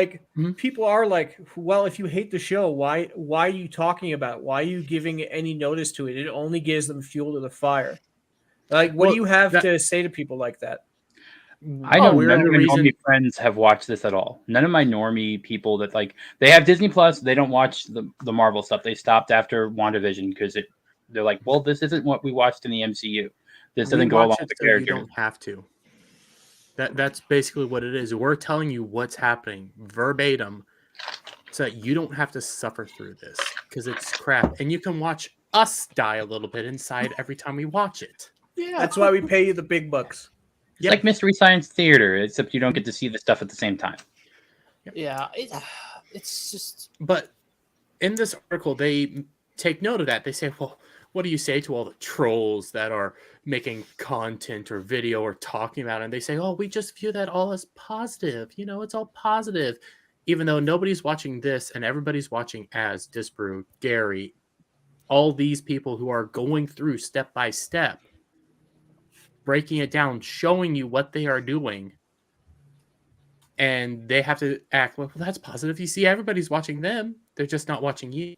people are like, well, if you hate the show, why are you talking about it? Why are you giving any notice to it? It only gives them fuel to the fire. Like, what do you have to say to people like that? I know none of my normie friends have watched this at all. None of my normie people that they have Disney Plus, they don't watch the Marvel stuff. They stopped after WandaVision because they're like, well, this isn't what we watched in the MCU. This doesn't go along with the characters. You don't have to. That's basically what it is. We're telling you what's happening verbatim, so that you don't have to suffer through this, because it's crap, and you can watch us die a little bit inside every time we watch it. Yeah, that's why we pay you the big bucks. It's like Mystery Science Theater, except you don't get to see the stuff at the same time. Yeah, it's just. But in this article, they take note of that. They say, well, what do you say to all the trolls that are making content or video or talking about it? And they say, oh, we just view that all as positive. It's all positive. Even though nobody's watching this and everybody's watching as Disbrew, Gary, all these people who are going through step by step, breaking it down, showing you what they are doing. And they have to act, well, that's positive. You see, everybody's watching them. They're just not watching you.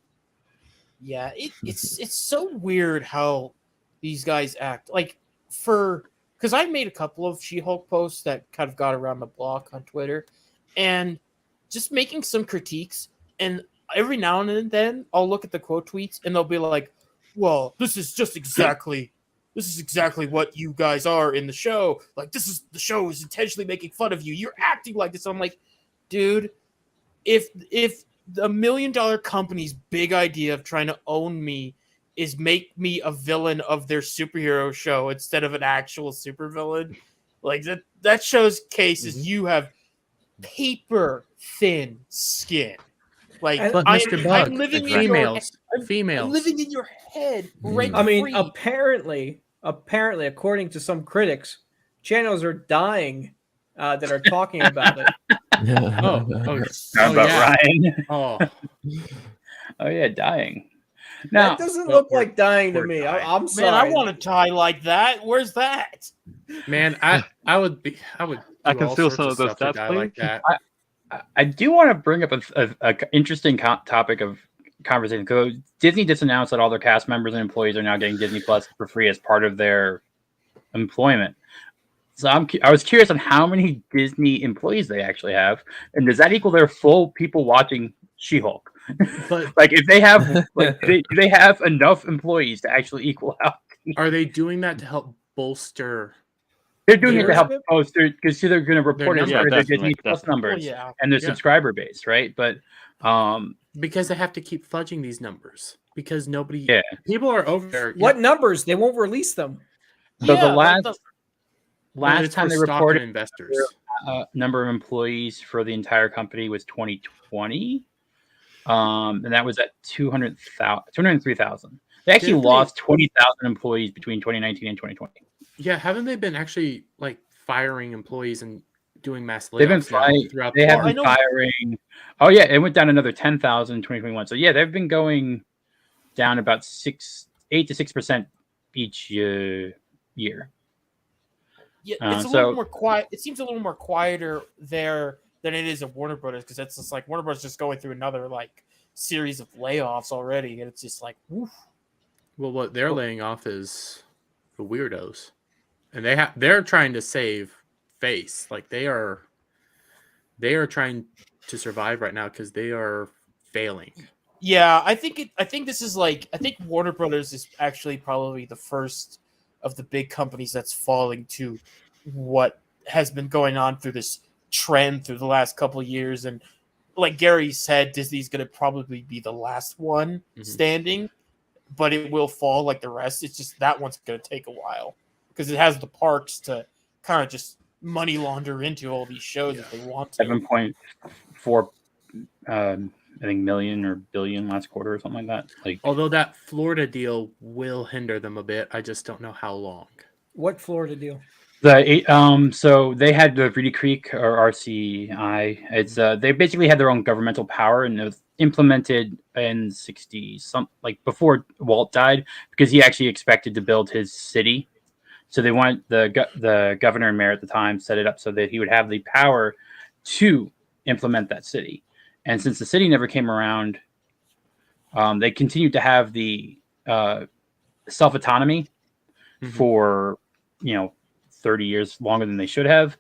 Yeah, it's so weird how these guys act. Like, because I made a couple of She-Hulk posts that kind of got around the block on Twitter, and just making some critiques. And every now and then, I'll look at the quote tweets, and they'll be like, "Well, this is exactly what you guys are in the show. Like, the show is intentionally making fun of you. You're acting like this." I'm like, dude, if the $1 million company's big idea of trying to own me is make me a villain of their superhero show instead of an actual supervillain, Like that showcases you have paper thin skin. Like But Mr. Bug, I'm living in females, I'm females. living in your head, rent I mean, free. apparently, according to some critics, channels are dying that are talking about it. Oh, How about yeah. Ryan? Oh, Oh yeah, dying. Now, That doesn't look like dying to or me. die. I'm Man, sorry. I want to die like that. Where's that? man, I would do I can all steal sorts some of of those stuff to stats, die like please. that. I do want to bring up a interesting topic of conversation. So Disney just announced that all their cast members and employees are now getting Disney Plus for free as part of their employment. So I was curious on how many Disney employees they actually have, and does that equal their full people watching She-Hulk? But Like, if they have, like, do they have enough employees to actually equal out? are they doing that to help bolster? They're doing it to help Viewership? post because they're going to report it as numbers. part of their Definitely, Disney Plus definitely. numbers Well, yeah. and their Yeah. subscriber base, right? But Because they have to keep fudging these numbers because nobody, yeah. people are over there. What numbers? They won't release them. So the like last it's time for they stock reported and investors. number of employees for the entire company was 2020, and that was at 203,000. They actually Didn't they- lost 20,000 employees between 2019 and 2020. Yeah, haven't they been actually like firing employees and doing mass layoffs They've been throughout they the have world? been firing. Oh yeah, it went down another 10,000 in 2021. So yeah, they've been going down about 8 to 6% each year. Yeah, it's a so- little more quiet. It seems a little more quieter there than it is at Warner Brothers because it's just like Warner Brothers just going through another like series of layoffs already, and it's just like, woof. Well, what they're laying off is the weirdos, and they're trying to save face. Like they are trying to survive right now because they are failing. Yeah, I think this is like I think Warner Brothers is actually probably the first of the big companies that's falling to what has been going on through this trend through the last couple of years, and like Gary said, Disney's going to probably be the last one standing, but it will fall like the rest. It's just that one's going to take a while because it has the parks to kind of just money launder into all these shows if they want to. 7.4 I think million or billion last quarter or something like that. Like, Although that Florida deal will hinder them a bit, I just don't know how long. What Florida deal? So they had the Reedy Creek or RCI. It's they basically had their own governmental power, and it was implemented in 60 like before Walt died, because he actually expected to build his city. So they wanted the governor and mayor at the time set it up so that he would have the power to implement that city. And since the city never came around, they continued to have the self-autonomy for 30 years longer than they should have.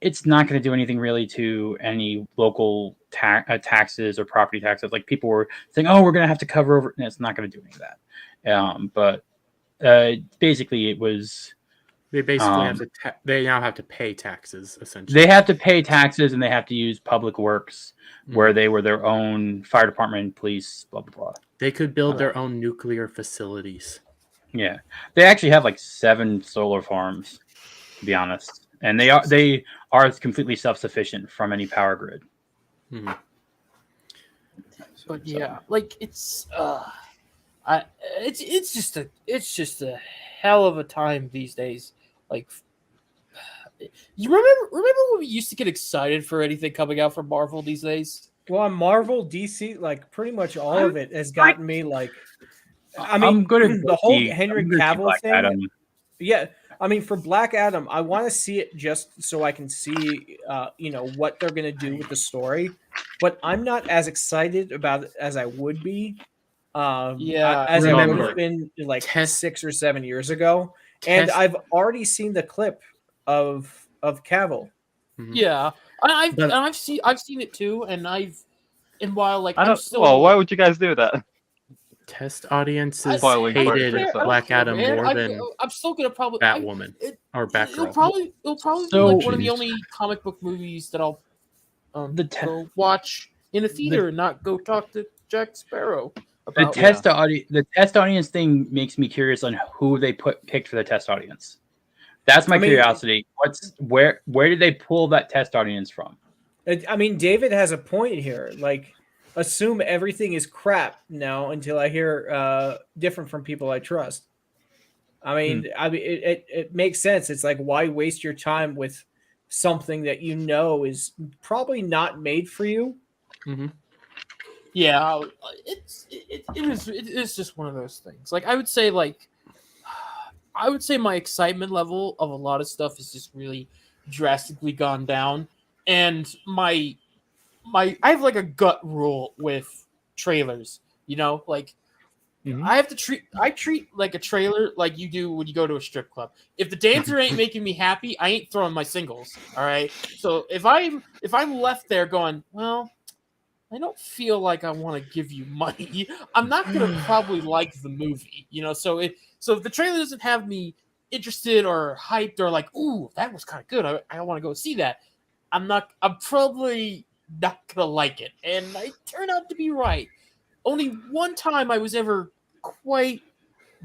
It's not going to do anything really to any local taxes or property taxes. Like people were saying, oh, we're going to have to cover over. And it's not going to do any of that. But basically it was. They basically have to. They now have to pay taxes. Essentially, they have to pay taxes, and they have to use public works, where they were their own fire department, police, blah blah blah. They could build their own nuclear facilities. Yeah, they actually have like 7 solar farms, to be honest, and they are completely self-sufficient from any power grid. But yeah, like it's just a hell of a time these days. Like, you remember when we used to get excited for anything coming out from Marvel these days? Well, Marvel, DC, like pretty much all of it has gotten me like. I mean, I'm gonna the whole see- Henry I'm gonna see Cavill Black thing. Adam. Yeah, I mean, for Black Adam, I want to see it just so I can see, what they're gonna do with the story. But I'm not as excited about it as I would be. As I would have been like 6 or 7 years ago. And I've already seen the clip of Cavill. Yeah, I've seen it too, and while like I'm still. Well, why would you guys do that? Test audiences Spoiling hated for yourself. Black Adam more than I'm still gonna probably Batwoman or Batgirl. It'll probably be like one of the only comic book movies that I'll go watch in a theater and not go talk to Jack Sparrow. The test audience thing makes me curious on who they picked for the test audience. That's my I mean- curiosity. Where did they pull that test audience from? I mean, David has a point here. Like, assume everything is crap now until I hear different from people I trust. I mean, it makes sense. It's like, why waste your time with something that you know is probably not made for you? Yeah, it is just one of those things. Like I would say my excitement level of a lot of stuff is just really drastically gone down, and I have like a gut rule with trailers. You know, like I treat like a trailer like you do when you go to a strip club. If the dancer ain't making me happy, I ain't throwing my singles. All right. So if I'm left there going, well, I don't feel like I want to give you money, I'm not gonna probably like the movie. You know, so if the trailer doesn't have me interested or hyped or like, ooh, that was kind of good, I want to go see that, I'm probably not gonna like it. And I turn out to be right. Only one time I was ever quite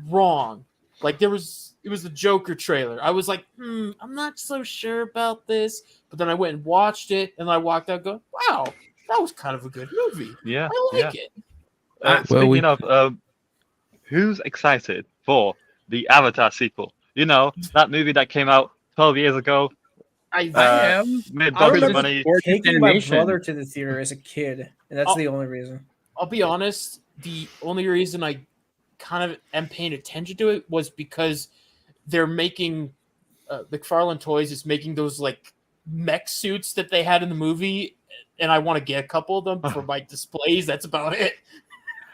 wrong. Like it was the Joker trailer. I was like, I'm not so sure about this. But then I went and watched it, and I walked out going, wow, that was kind of a good movie. Yeah, I like it. Speaking of, who's excited for the Avatar sequel? You know, that movie that came out 12 years ago. I am. Made I buckets of remember money. taking my animation. brother to the theater as a kid, and that's the only reason. I'll be honest. The only reason I kind of am paying attention to it was because they're making McFarlane Toys is making those like mech suits that they had in the movie, and I want to get a couple of them for my displays. That's about it.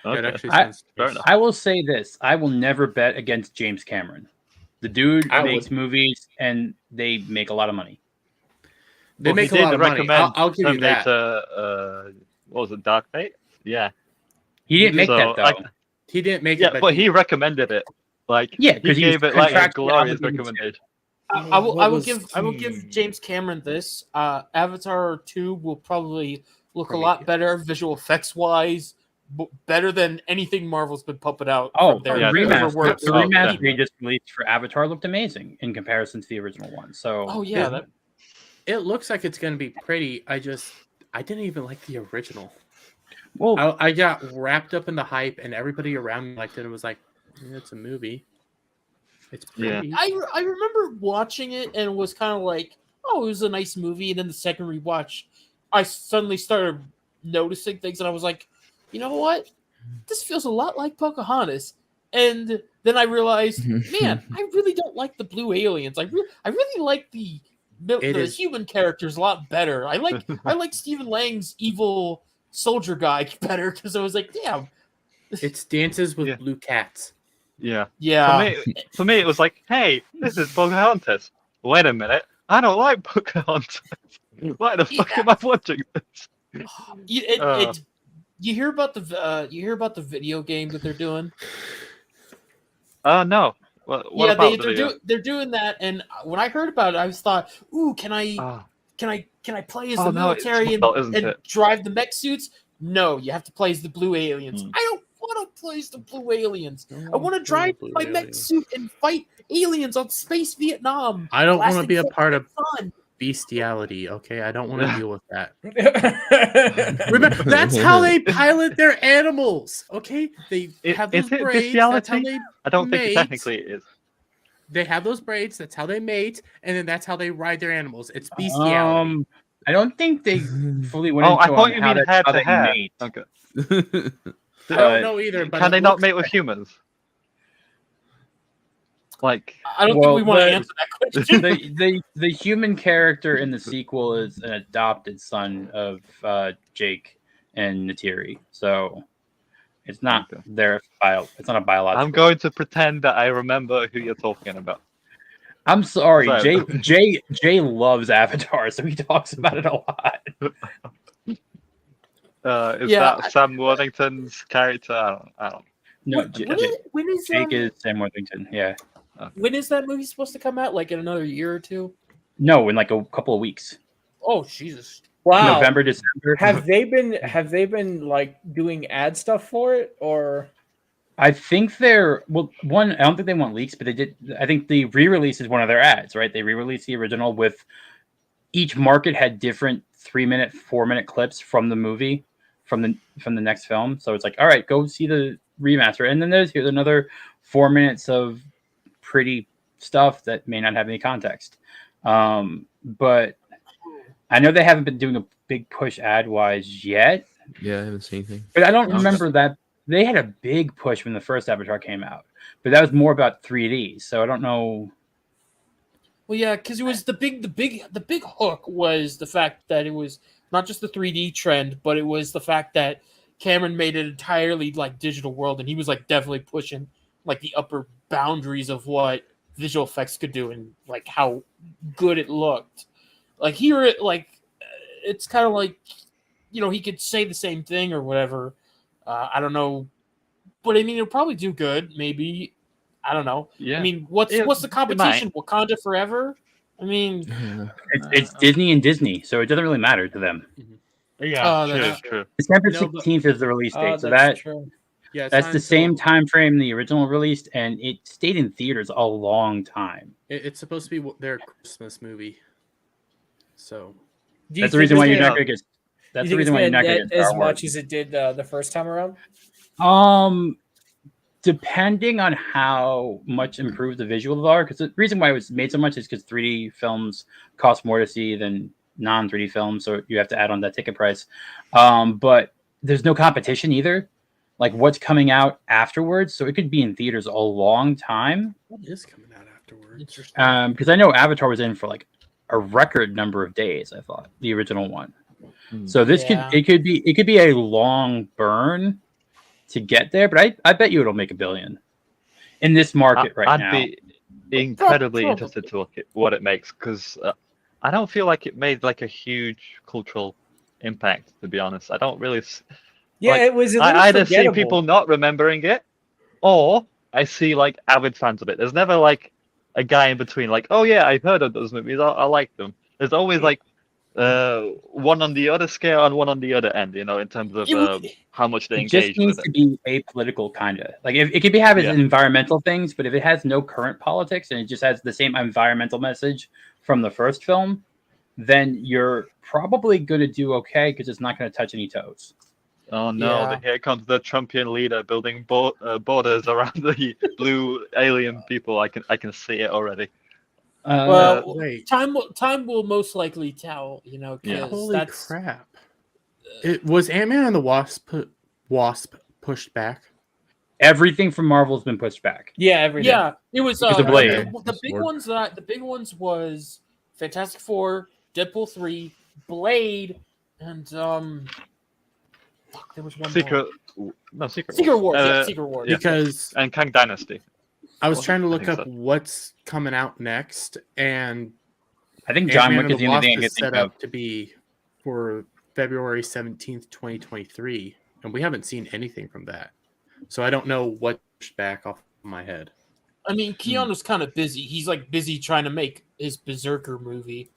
That actually sounds fair enough. I will say this: I will never bet against James Cameron. The dude makes movies, and they make a lot of money. They make a lot of money. I'll give you that. What was it, Dark Fate? Yeah. He didn't make that though. He didn't make Yeah, it, but he recommended it. Like, yeah, he because he gave it like a contractually glorious obligated recommendation. I will give James Cameron this. Avatar 2 will probably look a lot better visual effects wise, better than anything Marvel's been pumping out. Oh, from the their remaster, the remaster yeah. they just released for Avatar looked amazing in comparison to the original one. So, oh yeah, it looks like it's going to be pretty. I didn't even like the original. Well, I got wrapped up in the hype, and everybody around me liked it. And was like, it's a movie. It's pretty. I remember watching it and was kind of like, oh, it was a nice movie. And then the second rewatch, I suddenly started noticing things, and I was like, you know what? This feels a lot like Pocahontas. And then I realized, man, I really don't like the blue aliens. I really like the human characters a lot better. I like Stephen Lang's evil soldier guy better because I was like, damn. It's dances with blue cats. Yeah. Yeah. For me, it was like, hey, this is Pocahontas. Wait a minute. I don't like Pocahontas. Why the fuck am I watching this? You hear about the video game that they're doing? No. What about they're doing that, and when I heard about it, I thought, ooh, can I play as the military and drive the mech suits? No, you have to play as the blue aliens. I don't want to play as the blue aliens. I want to drive my mech suit and fight aliens on space Vietnam. I don't want to be a part of bestiality, okay? I don't want to deal with that. Remember, that's how they pilot their animals, okay? They have those braids. That's how they I don't think it technically is. They have those braids. That's how they mate, and then that's how they ride their animals. It's bestiality. I don't think they fully went into I thought you mean head how to they head. mate. Okay. I don't know either. But Can they not mate with humans? Like, I don't think we want to answer that question. The human character in the sequel is an adopted son of Jake and Natiri, so it's not it's not a biological. I'm going to pretend that I remember who you're talking about. I'm sorry, Jay loves Avatar, so he talks about it a lot. Is that Sam Worthington's character? I don't. No, when is Jake is Sam Worthington. Yeah. When is that movie supposed to come out? Like in another year or two? No, in like a couple of weeks. Oh Jesus! Wow. November, December. Have they been like doing ad stuff for it, or? I think they're one. I don't think they want leaks, but they did. I think the re-release is one of their ads, right? They re-released the original with each market had different 3-minute, 4-minute clips from the movie, from the next film. So it's like, all right, go see the remaster, and then here's another 4 minutes of pretty stuff that may not have any context. But I know they haven't been doing a big push ad-wise yet. Yeah, I haven't seen anything. But I don't remember that they had a big push when the first Avatar came out, but that was more about 3D. So I don't know. Well, yeah, because it was the big hook was the fact that it was not just the 3D trend, but it was the fact that Cameron made it entirely like digital world, and he was like definitely pushing like the upper boundaries of what visual effects could do and like how good it looked. Like here, it's kind of like, you know, he could say the same thing or whatever. I don't know, but I mean, it'll probably do good. Maybe, I don't know. Yeah. I mean, what's the competition? Wakanda Forever. I mean, it's Disney and Disney, so it doesn't really matter to them. Yeah, true. December 16th is the release date, so that's true. Yeah, it's that's not the same until- time frame the original released, and it stayed in theaters a long time. It's supposed to be their Christmas movie. So that's the reason why you're not going to get. That's the reason why you're not going to get as Star Wars. much as it did the first time around. Depending on how much improved the visuals are, because the reason why it was made so much is because 3D films cost more to see than non-3D films, so you have to add on that ticket price. But there's no competition either. Like what's coming out afterwards, so it could be in theaters a long time. what is coming out afterwards? Because I know Avatar was in for like a record number of days. I thought the original one. So this could be a long burn to get there, but I bet you it'll make $1 billion in this market I'd now. be incredibly interested to look at what it makes, because I don't feel like it made like a huge cultural impact, to be honest. I don't really. Yeah, like, it was. I either see forgettable. people not remembering it, or I see like avid fans of it. There's never like a guy in between, like, oh yeah, I've heard of those movies. I like them. There's always like one on the other scale and one on the other end, you know, in terms of how much they It just engage needs with to it. be apolitical, kind of like if it could have its environmental things, but if it has no current politics and it just has the same environmental message from the first film, then you're probably going to do okay because it's not going to touch any toes. Oh no! Here comes the Trumpian leader building borders around the blue alien people. I can see it already. Well, wait. time will most likely tell. You know, because Holy crap! It was Ant-Man and the Wasp pushed back. Everything from Marvel has been pushed back. Yeah, everything. Yeah, it was Because of Blade. the big ones. The big ones was Fantastic Four, Deadpool 3, Blade, and fuck, there was one Secret more. Wars. Secret Wars. Secret Wars. Because and Kang Dynasty. I was trying to look think up so. what's coming out next, and I think John Ant-Man Wick is and the only thing I Wasp can is think set of. up to be for February 17th, 2023, and we haven't seen anything from that. So I don't know what pushed back off my head. I mean, Keanu's kind of busy. He's like busy trying to make his Berserker movie.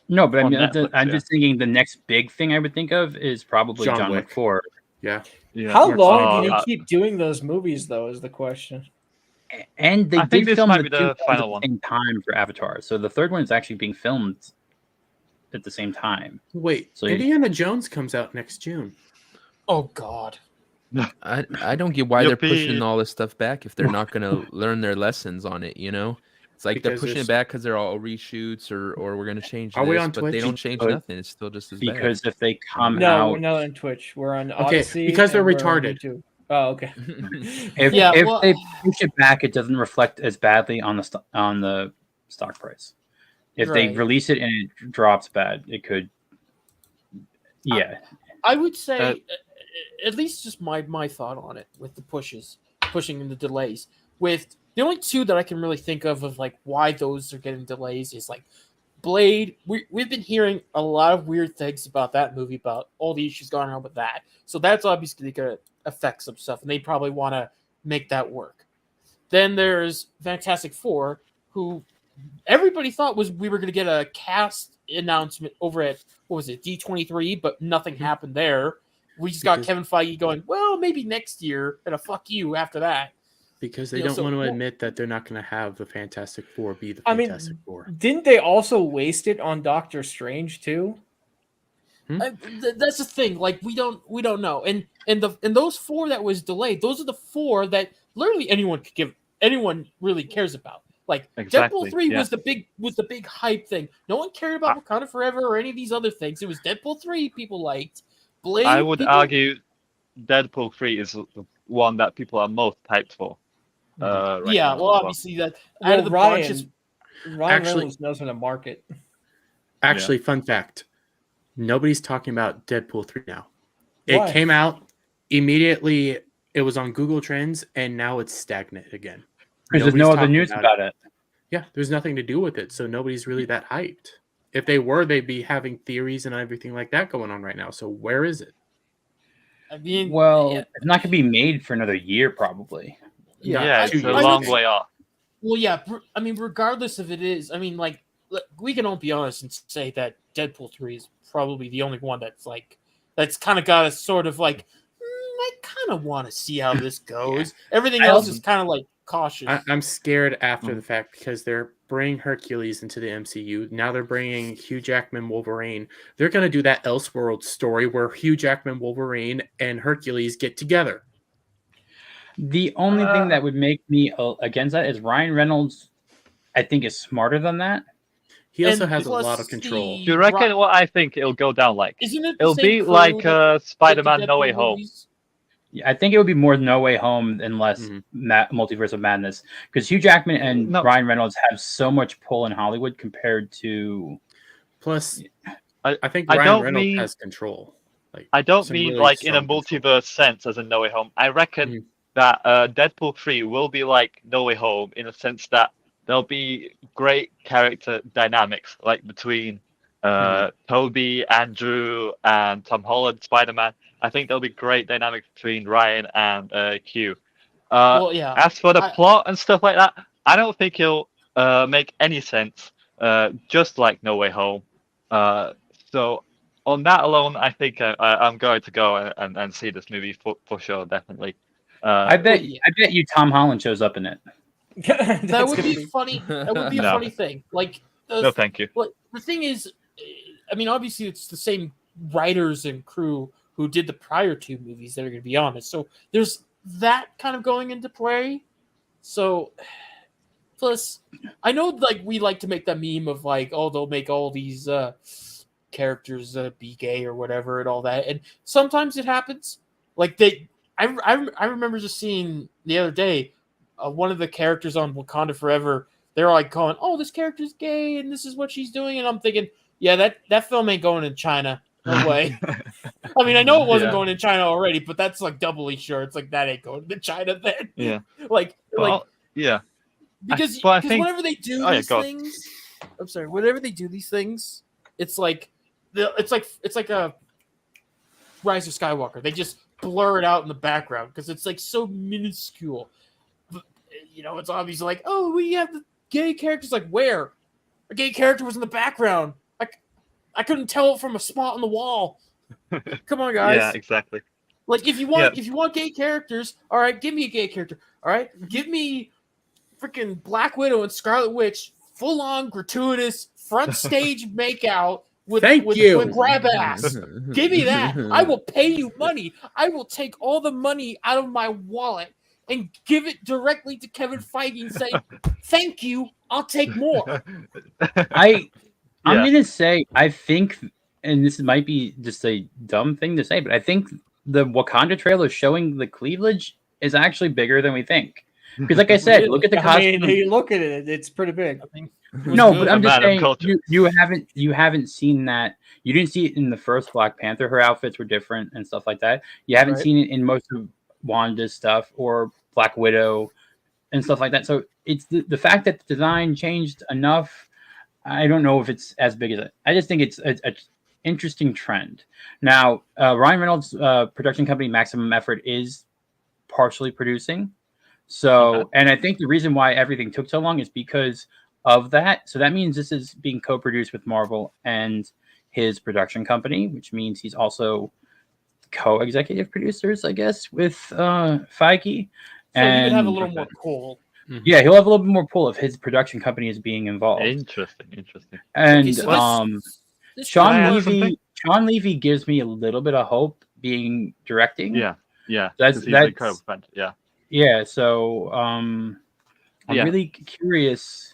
No, but I On mean, Netflix, I'm just thinking the next big thing I would think of is probably John John Wick Wick. 4. Yeah. How long can you keep doing those movies, though? Is the question. And they I think did this film might the be two the films final at one. the same time for Avatar. So the third one is actually being filmed at the same time. Wait, So Indiana Jones comes out next June. Oh God. I don't get why You'll they're pushing be- all this stuff back if they're not going to learn their lessons on it, you know? It's like Because they're pushing there's- it back because they're all reshoots or we're going to change Are this, we on but Twitch? they don't change Because- nothing. It's still just as bad. Because if they come No, out, we're not on Twitch. We're on Okay, Odyssey. because they're and we're on retarded. YouTube. Oh, okay. if well, they push it back, it doesn't reflect as badly on the stock price. If they Right. release it and it drops bad, it could. Yeah, I would say, at least just my thought on it with the pushing and the delays. With the only two that I can really think of like why those are getting delays is like Blade. We've been hearing a lot of weird things about that movie, about all the issues going on with that. So that's obviously going to affect some stuff, and they probably want to make that work. Then there's Fantastic Four, who everybody thought we were going to get a cast announcement over at, what was it, D23, but nothing happened there. we just got Because- Kevin Feige going, well, maybe next year, and a fuck you after that. Because they You know, don't so- want to well- admit that they're not going to have the Fantastic Four be the I mean, Fantastic Four. didn't they also waste it on Doctor Strange too? That's the thing. Like we don't know. And those 4 that was delayed, those are the 4 that literally anyone really cares about. Like Exactly, Deadpool 3 yeah. was the big hype thing. No one cared about Wakanda Forever or any of these other things. It was Deadpool 3 people liked. Blade. I would people- argue Deadpool 3 is the one that people are most hyped for. Right yeah. now Well, as obviously that out Well, of the bunch, is Ryan Actually- Reynolds knows how to market. Actually, fun fact: nobody's talking about Deadpool 3 now. It Why? came out immediately. It was on Google Trends, and now it's stagnant again. Because there's no Nobody's other talking news about it. Yeah, there's nothing to do with it, so nobody's really that hyped. If they were, they'd be having theories and everything like that going on right now. So where is it? I mean, Well, yeah. it's not going to be made for another year, probably. Yeah, Not it's 2 a years. long way off. Well, yeah. I mean, regardless of it is, I mean, like we can all be honest and say that Deadpool 3 is probably the only one that's kind of got us sort of like, I kind of want to see how this goes. Everything I else also- is kind of like cautious. I'm scared after the fact because they're bringing Hercules into the MCU. Now they're bringing Hugh Jackman Wolverine. They're going to do that Elseworld story where Hugh Jackman Wolverine and Hercules get together. The only thing that would make me against that is Ryan Reynolds, I think, is smarter than that. He also And has a plus lot of control. the Do you reckon what I think it'll go down like? Isn't it the It'll same be crew like that Spider-Man did the No Way Deadpool Home. movies? Yeah, I think it would be more No Way Home and less Multiverse of Madness, because Hugh Jackman and No. Ryan Reynolds have so much pull in Hollywood compared to. Plus, I think I Ryan don't Reynolds mean- has control. Like, I don't some mean really like in a strong control. multiverse sense as in No Way Home. I reckon that Deadpool 3 will be like No Way Home in a sense that there'll be great character dynamics like between Toby, Andrew, and Tom Holland, Spider-Man. I think there'll be great dynamics between Ryan and Q. Well, yeah. As for the plot and stuff like that, I don't think it'll make any sense. Just like No Way Home. So on that alone, I think I'm going to go and see this movie for sure, definitely. I bet you Tom Holland shows up in it. That would be funny. That would be a No. funny thing. Like, No, thank you. Well, the thing is, I mean, obviously, it's the same writers and crew who did the prior 2 movies that are going to be on it. So there's that kind of going into play. So, plus, I know like we like to make that meme of like, oh, they'll make all these characters be gay or whatever and all that, and sometimes it happens. Like I remember just seeing the other day one of the characters on Wakanda Forever. They're like calling, "Oh, this character's gay, and this is what she's doing," and I'm thinking, yeah, that film ain't going in China. No way. I mean, I know it wasn't going in China already, but that's like doubly sure. It's like that ain't going to China then. Yeah. like yeah. because But I think- whenever they do Oh, yeah, these go on. things, I'm sorry, whenever they do these things, it's like a Rise of Skywalker. They just blur it out in the background because it's like so minuscule. But, you know, it's obviously like, oh, we have the gay characters. Like, where? A gay character was in the background. I couldn't tell it from a spot on the wall. Come on, guys. Yeah, exactly. Like, if you want gay characters, all right, give me a gay character. All right, give me freaking Black Widow and Scarlet Witch, full on gratuitous front stage makeout with grab ass. Give me that. I will pay you money. I will take all the money out of my wallet and give it directly to Kevin Feige and say, "Thank you. I'll take more." I'm gonna say I think, and this might be just a dumb thing to say, but I think the Wakanda trailer showing the cleavage is actually bigger than we think. Because, like I said, look at the costume. I mean, you look at it; it's pretty big. No, but I'm just saying you haven't seen that. You didn't see it in the first Black Panther. Her outfits were different and stuff like that. You haven't seen it in most of Wanda's stuff or Black Widow and stuff like that. So it's the fact that the design changed enough. I don't know if it's as big as it. I just think it's an interesting trend. Now, Ryan Reynolds' production company, Maximum Effort, is partially producing. So, and I think the reason why everything took so long is because of that. So that means this is being co-produced with Marvel and his production company, which means he's also co-executive producers, I guess, with Feige. So he would have a And little more pull. yeah, he'll have a little bit more pull if his production company is being involved. Interesting. And This Sean Can I add Levy, something? Sean Levy gives me a little bit of hope being directing. Yeah. That's 'cause he's an incredible fan. Yeah. Yeah, so I'm Yeah. really curious.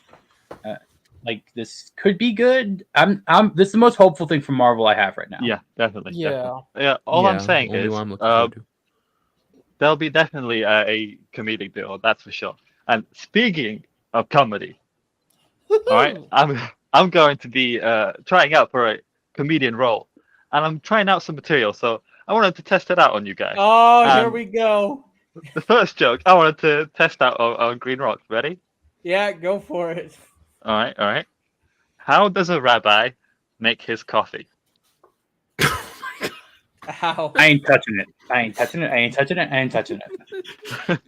Like this could be good. This is the most hopeful thing from Marvel I have right now. Yeah, definitely. Yeah. Definitely. Yeah. All I'm saying only is, one I'm looking forward to. there'll be definitely a comedic duo. That's for sure. And speaking of comedy, all right, I'm going to be trying out for a comedian role, and I'm trying out some material. So I wanted to test it out on you guys. Oh, here we go. The first joke I wanted to test out on Greenrocks. Ready? Yeah, go for it. All right. How does a rabbi make his coffee? How? I ain't touching it. I ain't touching it.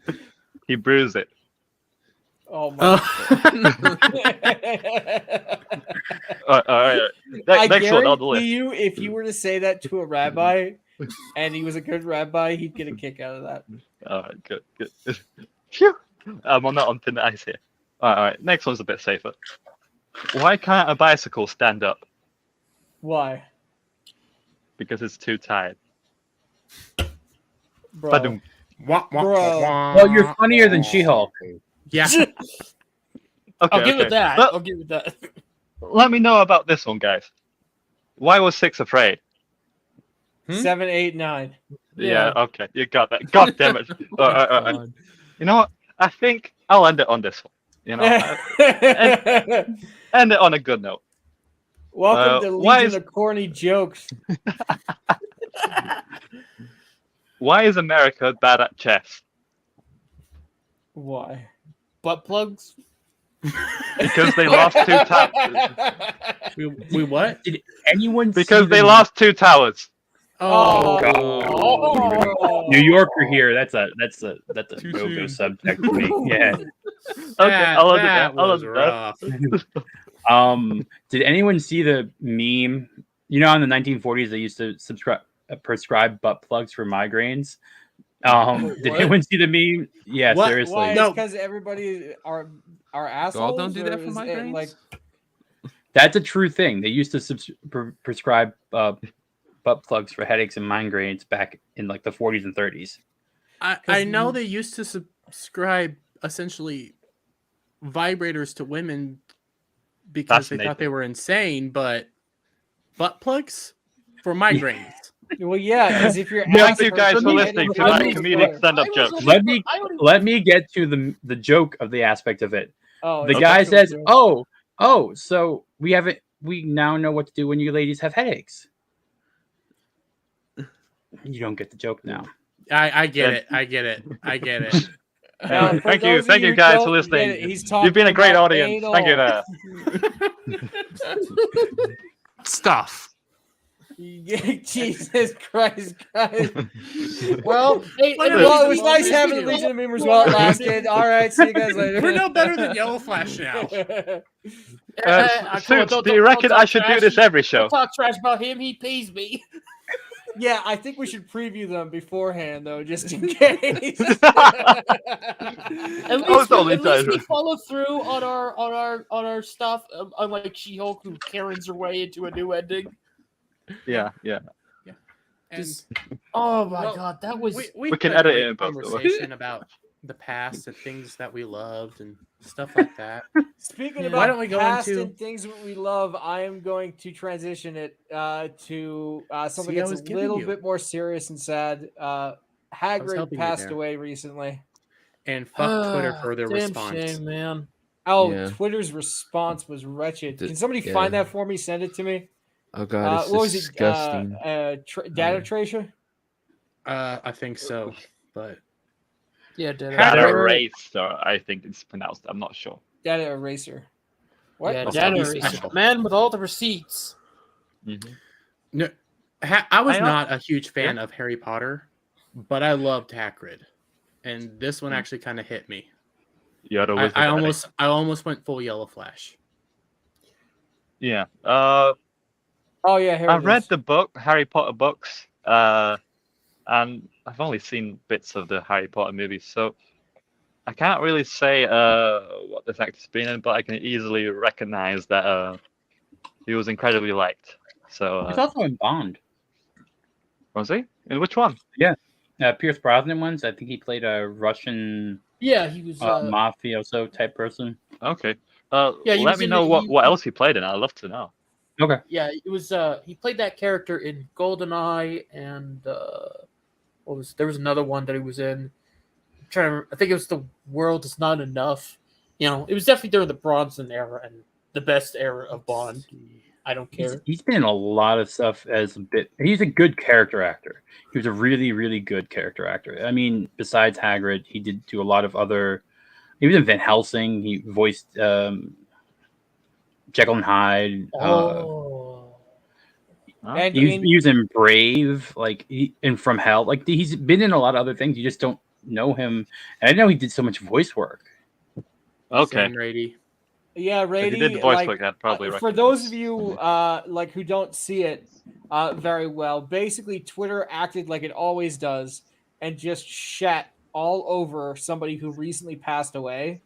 He brews it. Oh my All right. I Next one on the guarantee list. you, if you were to say that to a rabbi, and he was a good rabbi, he'd get a kick out of that. All right, good. Phew. I'm not on thin ice here. All right. Next one's a bit safer. Why can't a bicycle stand up? Why? Because it's too tired. Bro. Ba-dum. Well, you're funnier than She-Hulk. Yeah. Okay, I'll give okay. it that. But I'll give it that. let me know about this one, guys. Why was 6 afraid? 7, 8, 9. Yeah, okay. You got that. God damn it. All right. You know what? I think I'll end it on this one. You know, end it on a good note. Welcome to Legion of Corny Jokes. Why is America bad at chess? Why? Butt plugs? Because they lost 2 towers. We what? Did anyone? Because they lost 2 towers. Oh, God. New Yorker here. That's a no-go subject for me. Yeah. Okay, I'll end it there. that was rough. Did anyone see the meme? You know, in the 1940s, they used to prescribe butt plugs for migraines. Did anyone see the meme? Yeah, What? seriously. Why? No. Because everybody are assholes. don't do that or for is it, migraines? like, That's a true thing. They used to prescribe butt plugs for headaches and migraines back in like the 40s and 30s. I know they used to subscribe essentially vibrators to women because they thought they were insane, but butt plugs for migraines. well, yeah, because if you're Thank you guys for listening to my comedic stand-up jokes. Let me get to the joke of the aspect of it. Oh, The guy says, "Oh, so we now know what to do when you ladies have headaches." You don't get the joke now. I get it. I get it. Thank you guys for listening. You've been a great audience. Thank you there. Stuff. Jesus Christ, guys. Well, it was nice having the Legion of Memers while it lasted. All right, see you guys later. We're no better than Yellow Flash now. Suits, do you reckon I should do this every show? Don't talk trash about him. He pays me. Yeah, I think we should preview them beforehand, though, just in case. At least we follow through on our stuff, unlike She-Hulk, who Karens her way into a new ending. Yeah. And, oh my God, that was. We can edit it in both. Conversation about the past and things that we loved and stuff like that. Speaking about why don't we go past into and things that we love, I am going to transition it to something See, I that's was a giving little you. bit more serious and sad. Hagrid helping you passed there. away recently. And fuck Twitter for their Damn response. shame, man. Oh, Yeah. Twitter's response was wretched. The- Can somebody yeah. find that for me? Send it to me. Oh god, it's What was disgusting. it? Data Tracer? I think so, but Yeah, Data Eraser, I think it's pronounced. I'm not sure. Data Eraser. What? Yeah, Must data be eraser. special. Man with all the receipts. no, I was I know- not a huge fan of Harry Potter, but I loved Hagrid, and this one actually kind of hit me. You're the wizard, I Eddie. almost went full Yellow Flash. Yeah. Oh yeah, here I it read is. the book, Harry Potter books. and I've only seen bits of the Harry Potter movies, so I can't really say what this actor's been in, but I can easily recognize that he was incredibly liked. So He's also in Bond. was he? In which one? Yeah, Pierce Brosnan ones. I think he played a Russian Yeah, he was. mafioso type person. Okay. Yeah, he let was me in know the- what else he played in. I'd love to know. Okay. Yeah, it was. He played that character in GoldenEye, and there was another one that he was in. I'm trying to remember, I think it was The World Is Not Enough. You know, it was definitely during the Bronson era and the best era of Bond. I don't care. He's been in a lot of stuff as a bit. He's a good character actor. He was a really, really good character actor. I mean, besides Hagrid, he did do a lot of other. He was in Van Helsing. He voiced Jekyll and Hyde. And he was in Brave, and From Hell. Like he's been in a lot of other things. You just don't know him. And I know he did so much voice work. Okay. Sam Rady. Yeah, If Rady. you did the voice work, I'd probably for those of you who don't see it very well, basically Twitter acted like it always does and just shat all over somebody who recently passed away.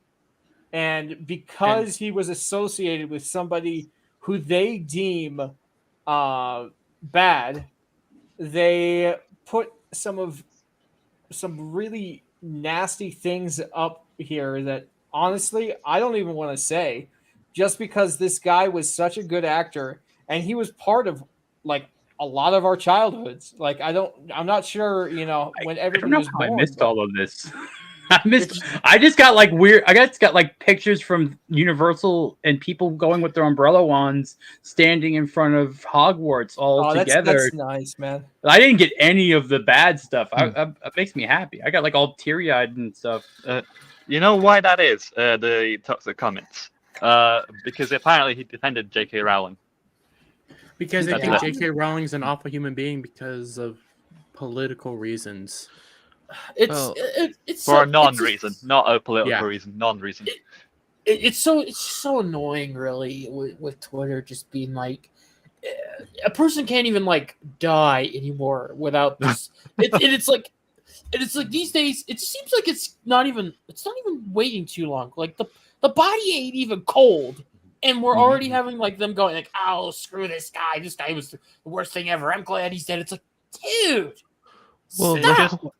And because he was associated with somebody who they deem bad, they put some really nasty things up here that honestly I don't even want to say, just because this guy was such a good actor and he was part of like a lot of our childhoods. Like I'm not sure, when everybody was born. I missed all of this. I just got like weird. I just got like pictures from Universal and people going with their umbrella wands, standing in front of Hogwarts all together. That's nice, man. I didn't get any of the bad stuff. It makes me happy. I got like all teary eyed and stuff. You know why that is? The toxic comments. Because apparently he defended J.K. Rowling. Because they That's think what- J.K. Rowling's an awful human being because of political reasons. It's for so, a non-reason, not a political reason, non-reason. It's so annoying, really, with Twitter just being like, a person can't even like die anymore without this. It's like these days, it seems like it's not even waiting too long. Like the body ain't even cold, and we're already having like them going like, oh, screw this guy. This guy was the worst thing ever. I'm glad he's dead. It's like, dude, Well, stop.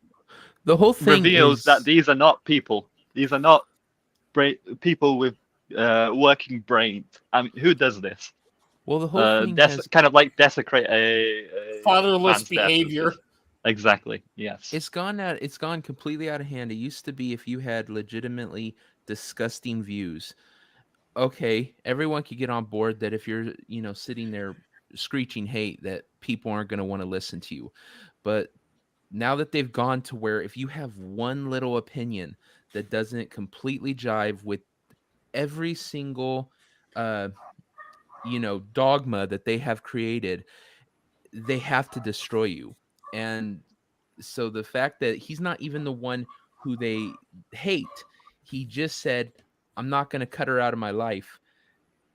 the whole thing reveals is that these are not people. These are not people with working brains. I mean, who does this? Well, the whole thing kind of like desecrate a fatherless man's death. behavior. Exactly. Yes. It's gone completely out of hand. It used to be if you had legitimately disgusting views, okay, everyone could get on board that if you're, sitting there screeching hate, that people aren't going to want to listen to you. But now that they've gone to where if you have one little opinion that doesn't completely jive with every single dogma that they have created, they have to destroy you. And so the fact that he's not even the one who they hate, he just said, I'm not going to cut her out of my life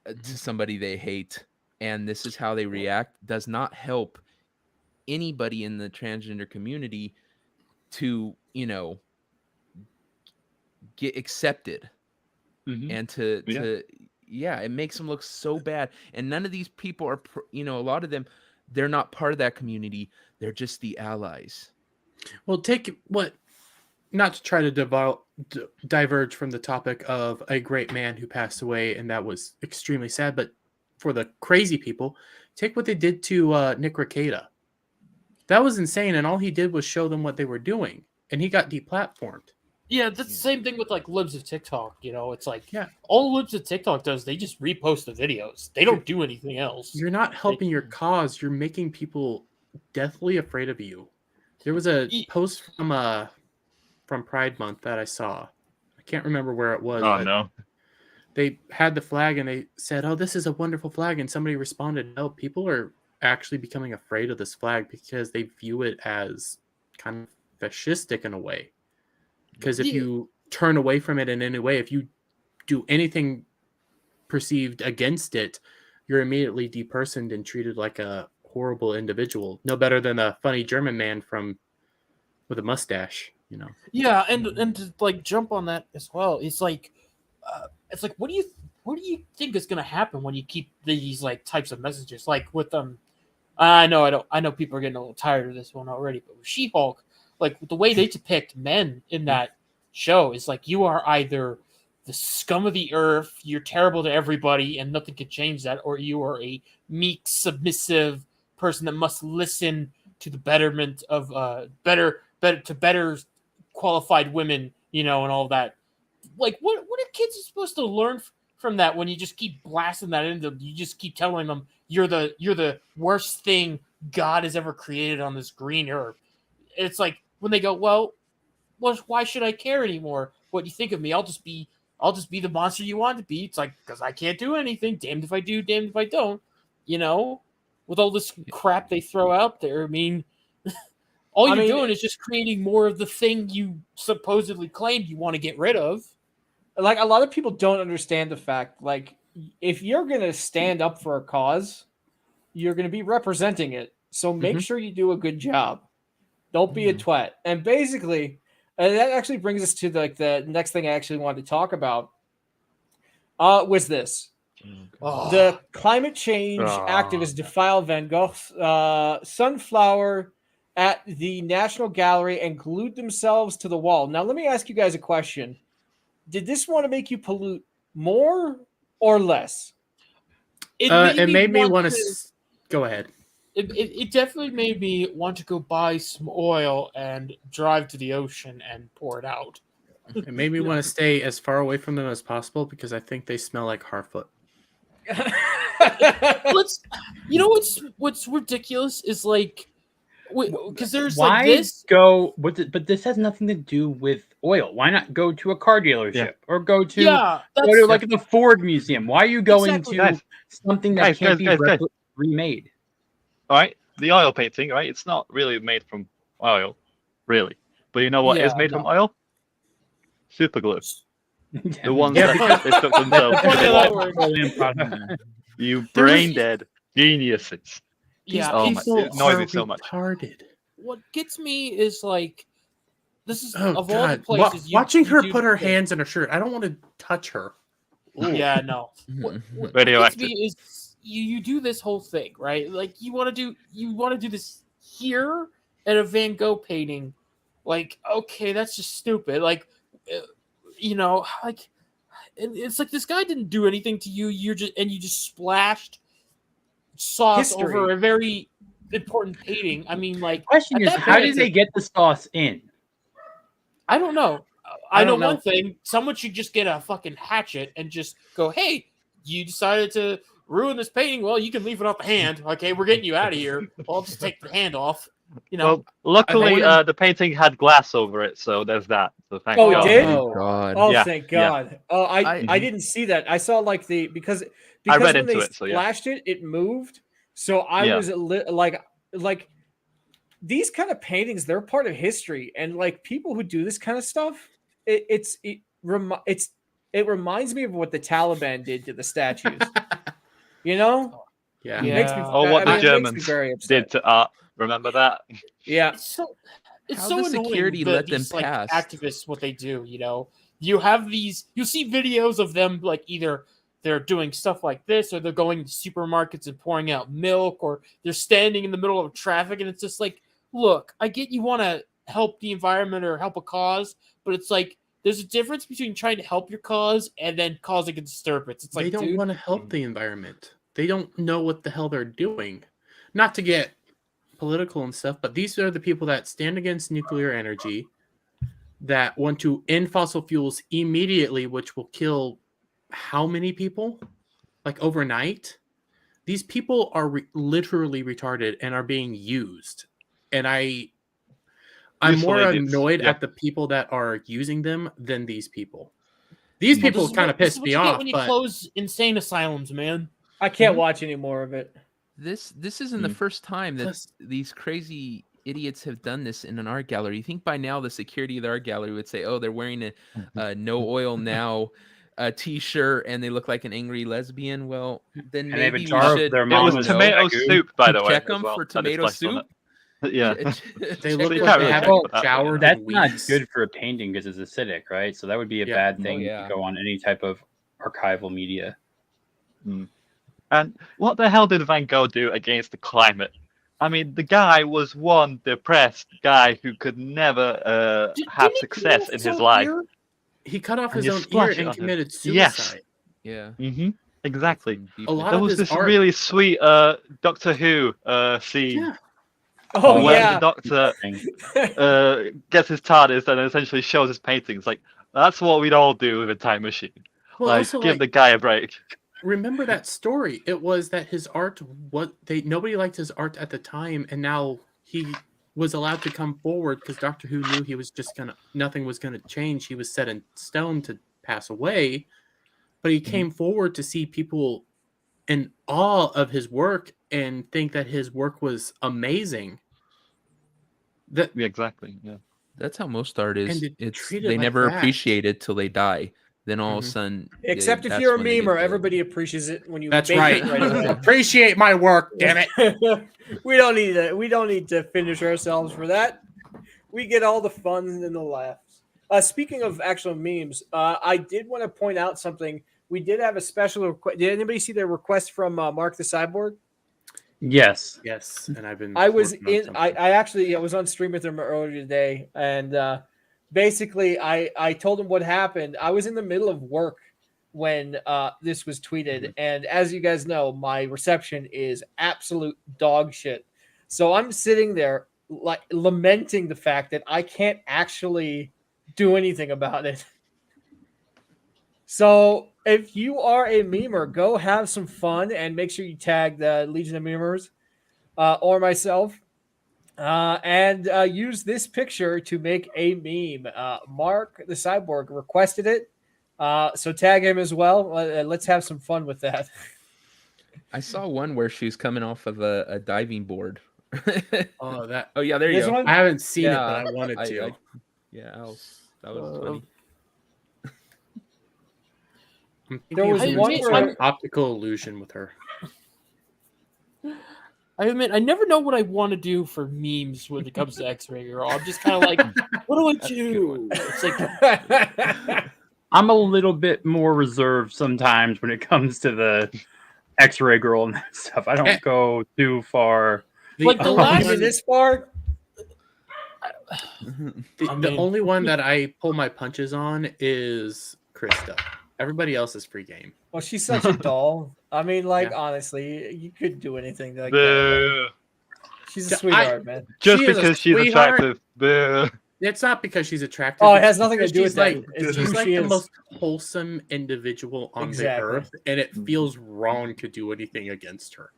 to somebody they hate, and this is how they react, does not help anybody in the transgender community to, get accepted. And it makes them look so bad. And none of these people are, a lot of them, they're not part of that community. They're just the allies. Well, not to try to diverge from the topic of a great man who passed away, and that was extremely sad, but for the crazy people, take what they did to Nick Rekieta. That was insane, and all he did was show them what they were doing, and he got deplatformed. Yeah, that's the same thing with like libs of TikTok. It's like all libs of TikTok does, they just repost the videos. They don't do anything else. You're not helping your cause. You're making people deathly afraid of you. There was a post from Pride Month that I saw. I can't remember where it was. Oh no! They had the flag and they said, "Oh, this is a wonderful flag," and somebody responded, "No, people are actually becoming afraid of this flag because they view it as kind of fascistic in a way. Because if you turn away from it in any way, if you do anything perceived against it, you're immediately depersoned and treated like a horrible individual. No better than a funny German man from with a mustache. You know. Yeah, and to like jump on that as well. It's like what do you think is gonna happen when you keep these like types of messages like with them? I know people are getting a little tired of this one already, but with She-Hulk, like the way they depict men in that show is like you are either the scum of the earth, you're terrible to everybody, and nothing can change that, or you are a meek, submissive person that must listen to the betterment of better qualified women, and all that. Like, what are kids supposed to learn from that when you just keep blasting that into them? You just keep telling them you're the worst thing God has ever created on this green earth. It's like when they go, well, why should I care anymore what you think of me? I'll just be the monster you want to be. It's like, because I can't do anything. Damned if I do, damned if I don't. With all this crap they throw out there. I mean, all you're doing is just creating more of the thing you supposedly claimed you want to get rid of. Like, a lot of people don't understand the fact, like, if you're going to stand up for a cause, you're going to be representing it. So make sure you do a good job. Don't be a twat. And basically, that actually brings us to the next thing I actually wanted to talk about. Was this. The climate change activist Defile Van Gogh's sunflower at the National Gallery and glued themselves to the wall. Now, let me ask you guys a question. Did this want to make you pollute more or less? It made me want to go ahead. It definitely made me want to go buy some oil and drive to the ocean and pour it out. It made me want to stay as far away from them as possible because I think they smell like Harfoot. What's ridiculous is like, because there's why like this go with but this has nothing to do with oil. Why not go to a car dealership or go to like the Ford Museum? Why are you going to something that can't be remade? All right, the oil painting, right? It's not really made from oil, really. But you know what is made from oil? Super glue. The ones that they took themselves. You brain dead geniuses. Yeah, it annoys me so much. What gets me is like, this is of all the places. Watching her put her hands in her shirt, I don't want to touch her. Yeah, no. What gets me is you do this whole thing, right? Like you want to do this here at a Van Gogh painting. Like, okay, that's just stupid. Like, like it's like this guy didn't do anything to you. You just splashed sauce over a very important painting. I mean, like, question is, how did they get the sauce in? I don't know. I know one thing. Someone should just get a fucking hatchet and just go, hey, you decided to ruin this painting. Well, you can leave it off the hand. Okay, we're getting you out of here. Well, I'll just take the hand off. Well, luckily, the painting had glass over it, so there's that. So thank God. It did? Oh, God. Oh, Yeah, thank God. Yeah. Oh, I didn't see that. I saw like because I read when into they it, so splashed it moved. So I was like these kind of paintings, they're part of history, and like people who do this kind of stuff, it reminds me of what the Taliban did to the statues. Yeah. It makes me, what the Germans did to art. Remember that? Yeah. It's How so the annoying security let them these, like, pass? activists, what they do, you have these. You see videos of them like either they're doing stuff like this, or they're going to supermarkets and pouring out milk, or they're standing in the middle of traffic, and it's just like, look, I get you want to help the environment or help a cause, but it's like there's a difference between trying to help your cause and then causing a disturbance. It's like they don't want to help the environment. They don't know what the hell they're doing. Not to get political and stuff, but these are the people that stand against nuclear energy, that want to end fossil fuels immediately, which will kill how many people? Like overnight? These people are literally retarded and are being used. And I'm more annoyed at the people that are using them than these people. These people kind of piss me off. When you close insane asylums, man. I can't watch any more of it. This isn't the first time that these crazy idiots have done this in an art gallery. You think by now the security of the art gallery would say, "Oh, they're wearing a no oil now T-shirt and they look like an angry lesbian." Well, then maybe we should. It was tomato soup, by the way. Check them for tomato soup. Yeah. They look You like can't they really haven't check for that, showered That's in not weeks. good for a painting because it's acidic, right? So that would be a Yeah. bad Oh, thing yeah. to go on any type of archival media. And what the hell did Van Gogh do against the climate? I mean, the guy was one depressed guy who could never have Didn't he success cut in off his own life. ear? He cut off And his you own ear splash it and on him. committed Yes. suicide. Yeah. Exactly. A lot There of was his this art. really sweet Doctor Who scene Yeah. Oh where yeah. the Doctor gets his TARDIS and essentially shows his paintings. Like, that's what we'd all do with a time machine. Well, Like, also, give like, the guy a break. remember that story? It was that his art, nobody liked his art at the time, and now he was allowed to come forward because Doctor Who knew he was just nothing was gonna change. He was set in stone to pass away, but he came forward to see people in awe of his work and think that his work was amazing. Yeah, exactly. Yeah. That's how most art is. to It's treat it they like never that. appreciate it till they die. Then all of a Mhm. sudden, Except if that's you're a when they get memer, the- everybody appreciates it when you That's make right. it right away. Appreciate my work, damn it. We don't need to finish ourselves for that. We get all the fun and the laughs. Speaking of actual memes, I did want to point out something. We did have a special request. Did anybody see the request from Mark the Cyborg? Yes. Yes, and I've been. I was working on in. something. I actually was on stream with him earlier today, and basically, I told him what happened. I was in the middle of work when this was tweeted, and as you guys know, my reception is absolute dog shit. So I'm sitting there like lamenting the fact that I can't actually do anything about it. So if you are a memer, go have some fun and make sure you tag the Legion of Memers or myself. And use this picture to make a meme. Mark the Cyborg requested it, so tag him as well. Let's have some fun with that. I saw one where she was coming off of a diving board. Oh, that. Oh yeah, there you This go. one? I haven't seen it, Yeah, but I wanted to. that was funny. I'm There thinking was of doing one some where- sort of optical illusion with her. I admit, I never know what I want to do for memes when it comes to X-Ray Girl. I'm just kind of like, what do I do? It's like, I'm a little bit more reserved sometimes when it comes to the X-ray girl and that stuff. I don't go too far. like the only last one- this far. The only one that I pull my punches on is Krista. Everybody else is free game. Well, she's such a doll. I mean, like Yeah. honestly, you could do anything like that. She's a sweetheart, man. Just She is a because she's sweetheart. attractive. Boo. It's not because she's attractive. Oh, it it's has nothing to because do with she's that. like It's she's who like she the is. most wholesome individual on Exactly. the earth, and it feels wrong to do anything against her.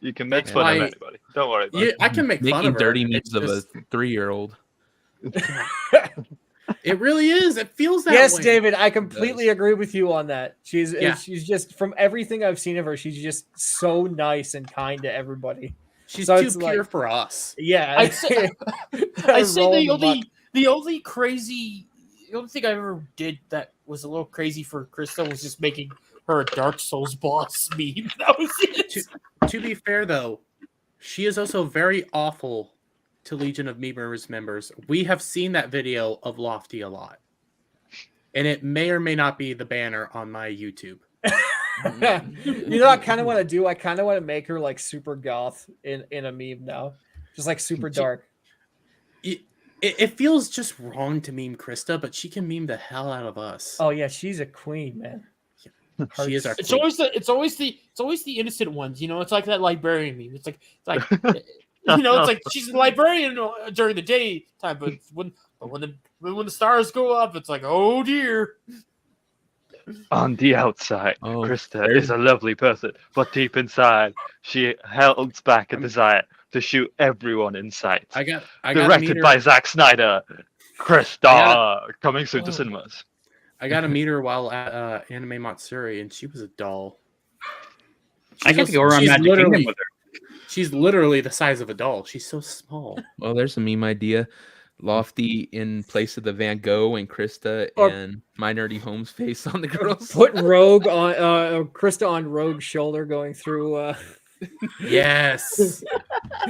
You can make That's fun of why- anybody. Don't worry about Yeah, it. I can make fun Making of her. dirty It's memes of just- a 3-year-old. It really is. It feels that Yes, way. David, I completely agree with you on that. She's Yeah. she's just from everything I've seen of her, she's just so nice and kind to everybody. She's So too it's pure like- for us. Yeah, I'd say, I say Roll the the only buck. the only thing I ever did that was a little crazy for Krista was just making her a Dark Souls boss meme. That was it. To be fair, though, she is also very awful to Legion of Memers members. We have seen that video of Lofty a lot, and it may or may not be the banner on my YouTube. You know what I kind of want to do? I kind of want to make her like super goth in a meme now. Just like super dark. It feels just wrong to meme Krista, but she can meme the hell out of us. Oh yeah, she's a queen, man. She is our It's queen. always the innocent ones, you know. It's like that librarian meme. It's like you know, it's like she's a librarian during the daytime, but when the stars go up, it's like, oh dear. On the outside, Oh, Krista is a lovely person, but deep inside, she holds back a desire to shoot everyone in sight. I got a Directed meter. by Zack Snyder. Krista, coming soon to cinemas. I got to meet her while at Anime Matsuri, and she was a doll. I get to go around she's Magic Kingdom literally- with her. She's literally the size of a doll. She's so small. Well, there's a meme idea. Lofty in place of the Van Gogh and Krista Or- and My Nerdy Home's face on the girls. Put Rogue on Krista on Rogue's shoulder going through Yes.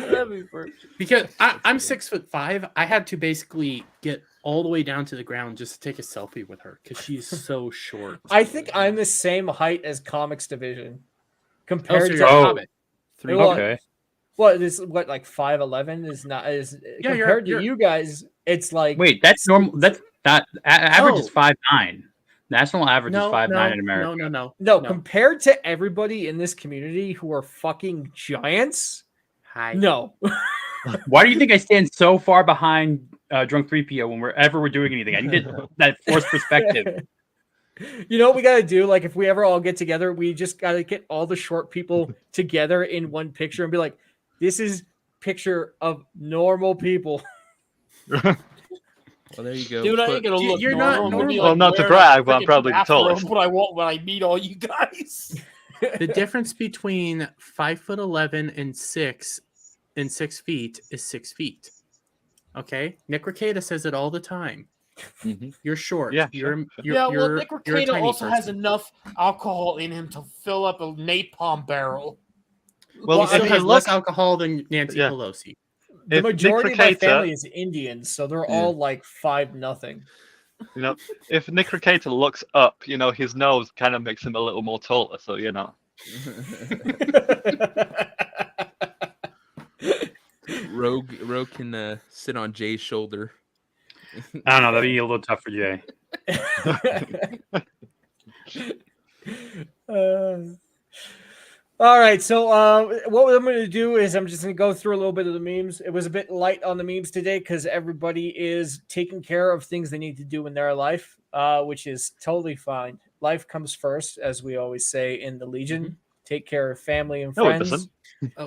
That'd be perfect. Because I'm 6'5", I had to basically get all the way down to the ground just to take a selfie with her because she's so short. I think I'm the same height as Comics Division Oh, compared so to you're a hobbit. Well, Okay. What is what like 5'11" is not is Yeah, compared to you're- you guys. It's like Wait, that's normal. That's not average is No. 5'9". National average is 5'9" in America. no compared to everybody in this community who are fucking giants. Hi. No. Why do you think I stand so far behind Drunk 3PO whenever we're doing anything? I need that forced perspective. You know what we gotta do? Like if we ever all get together, we just gotta get all the short people together in one picture and be like, "This is picture of normal people." Well, there you go. Dude, I ain't gonna look. You're not normal. I'm gonna be, Well, like, not to wearing a brag, but I'm freaking probably the bathrobe tallest. When I meet all you guys. The difference between 5'11" and 6 feet is 6 feet. Okay, Nick Ricada says it all the time. You're short. Yeah, you're Well, Nick you're a Ricada tiny also has person. enough alcohol in him to fill up a napalm barrel. Well, He if still you has look, less alcohol than Nancy Yeah. Pelosi. The if Nick majority of my Ricada- family is Indians, so they're all like 5'0". you know, if Nick Ricada looks up, you know, his nose kind of makes him a little more taller. So you know. Rogue can sit on Jay's shoulder. I don't know. That'd be a little tough for Jay. All right, so what I'm going to do is I'm just going to go through a little bit of the memes. It was a bit light on the memes today because everybody is taking care of things they need to do in their life, which is totally fine. Life comes first, as we always say in the Legion. Take care of family and No, it friends, doesn't.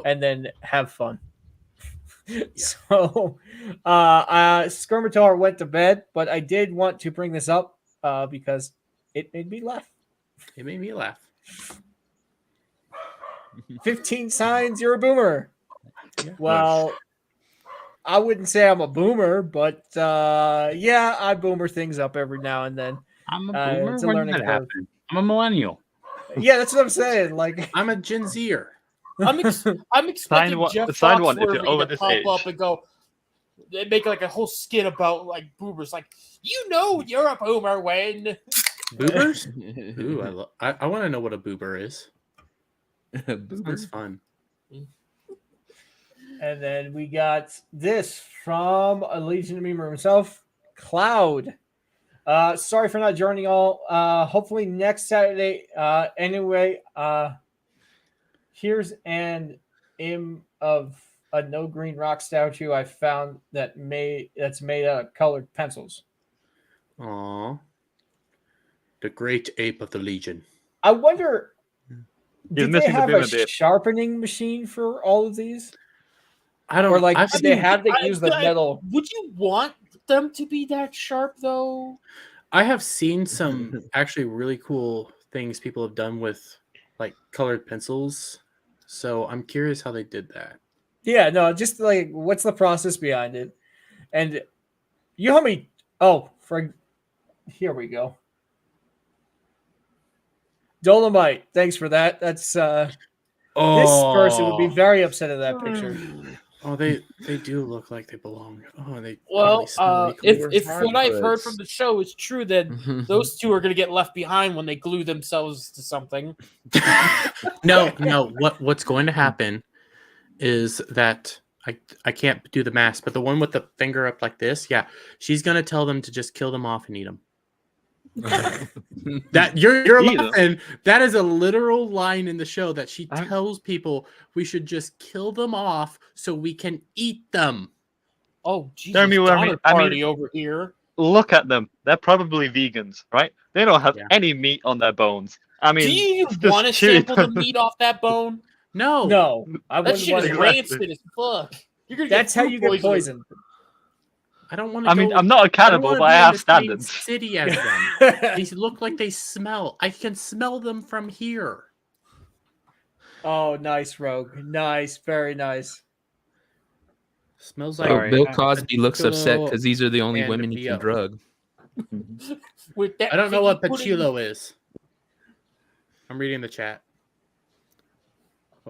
and then have fun. So, Skirmitar went to bed, but I did want to bring this up because it made me laugh. It made me laugh. 15 signs you're a boomer. Well, I wouldn't say I'm a boomer, but yeah, I boomer things up every now and then. I'm a boomer. It's a When learning did that curve. happen? I'm a millennial. Yeah, that's what I'm saying. Like I'm a Gen Zer. I'm expecting Jeff sign one if you're Foxworthy over to this pop age. up and go. They make like a whole skit about like boomers, like you know you're a boomer when Boobers? Ooh, I want to know what a boober is. Sounds fun. And then we got this from a Legion memer himself, Cloud. Sorry for not joining all. Hopefully next Saturday. Anyway, here's an image of a Nogreenrocks statue I found that's made out of colored pencils. Aw. The great ape of the Legion. I wonder, did they missing the have a boomer bit. sharpening machine for all of these? I don't. Or like, I've did they have to use the metal? Would you want them to be that sharp though? I have seen some actually really cool things people have done with like colored pencils. So I'm curious how they did that. Yeah, no, just like what's the process behind it? And you know how many? Oh, here we go. Dolomite, thanks for that. That's this person would be very upset at that picture. Oh, they do look like they belong. Oh, they. Well, smell really cool. if what I've heard from the show is true, then those two are going to get left behind when they glue themselves to something. No. What's going to happen is that I can't do the math, but the one with the finger up like this, yeah, she's gonna tell them to just kill them off and eat them. That you're laughing. That is a literal line in the show that she tells people we should just kill them off so we can eat them. Oh, Jesus! DermyWermy, Party over here. Look at them. They're probably vegans, right? They don't have any meat on their bones. I mean, Do you just want to chew sample the them. meat off that bone? No, I That wouldn't shit want is to. rancid as fuck. You're gonna That's how food you get poisoning. poisoned. I don't want to. I mean, I'm not a cannibal, but I have standards. City as them. They look like they smell. I can smell them from here. Oh, nice, Rogue. Nice, very nice. Smells So like Bill Cosby looks upset Pachilo because these are the only and women he VO. can drug. With that I don't know what pudding- Pachilo is. I'm reading the chat.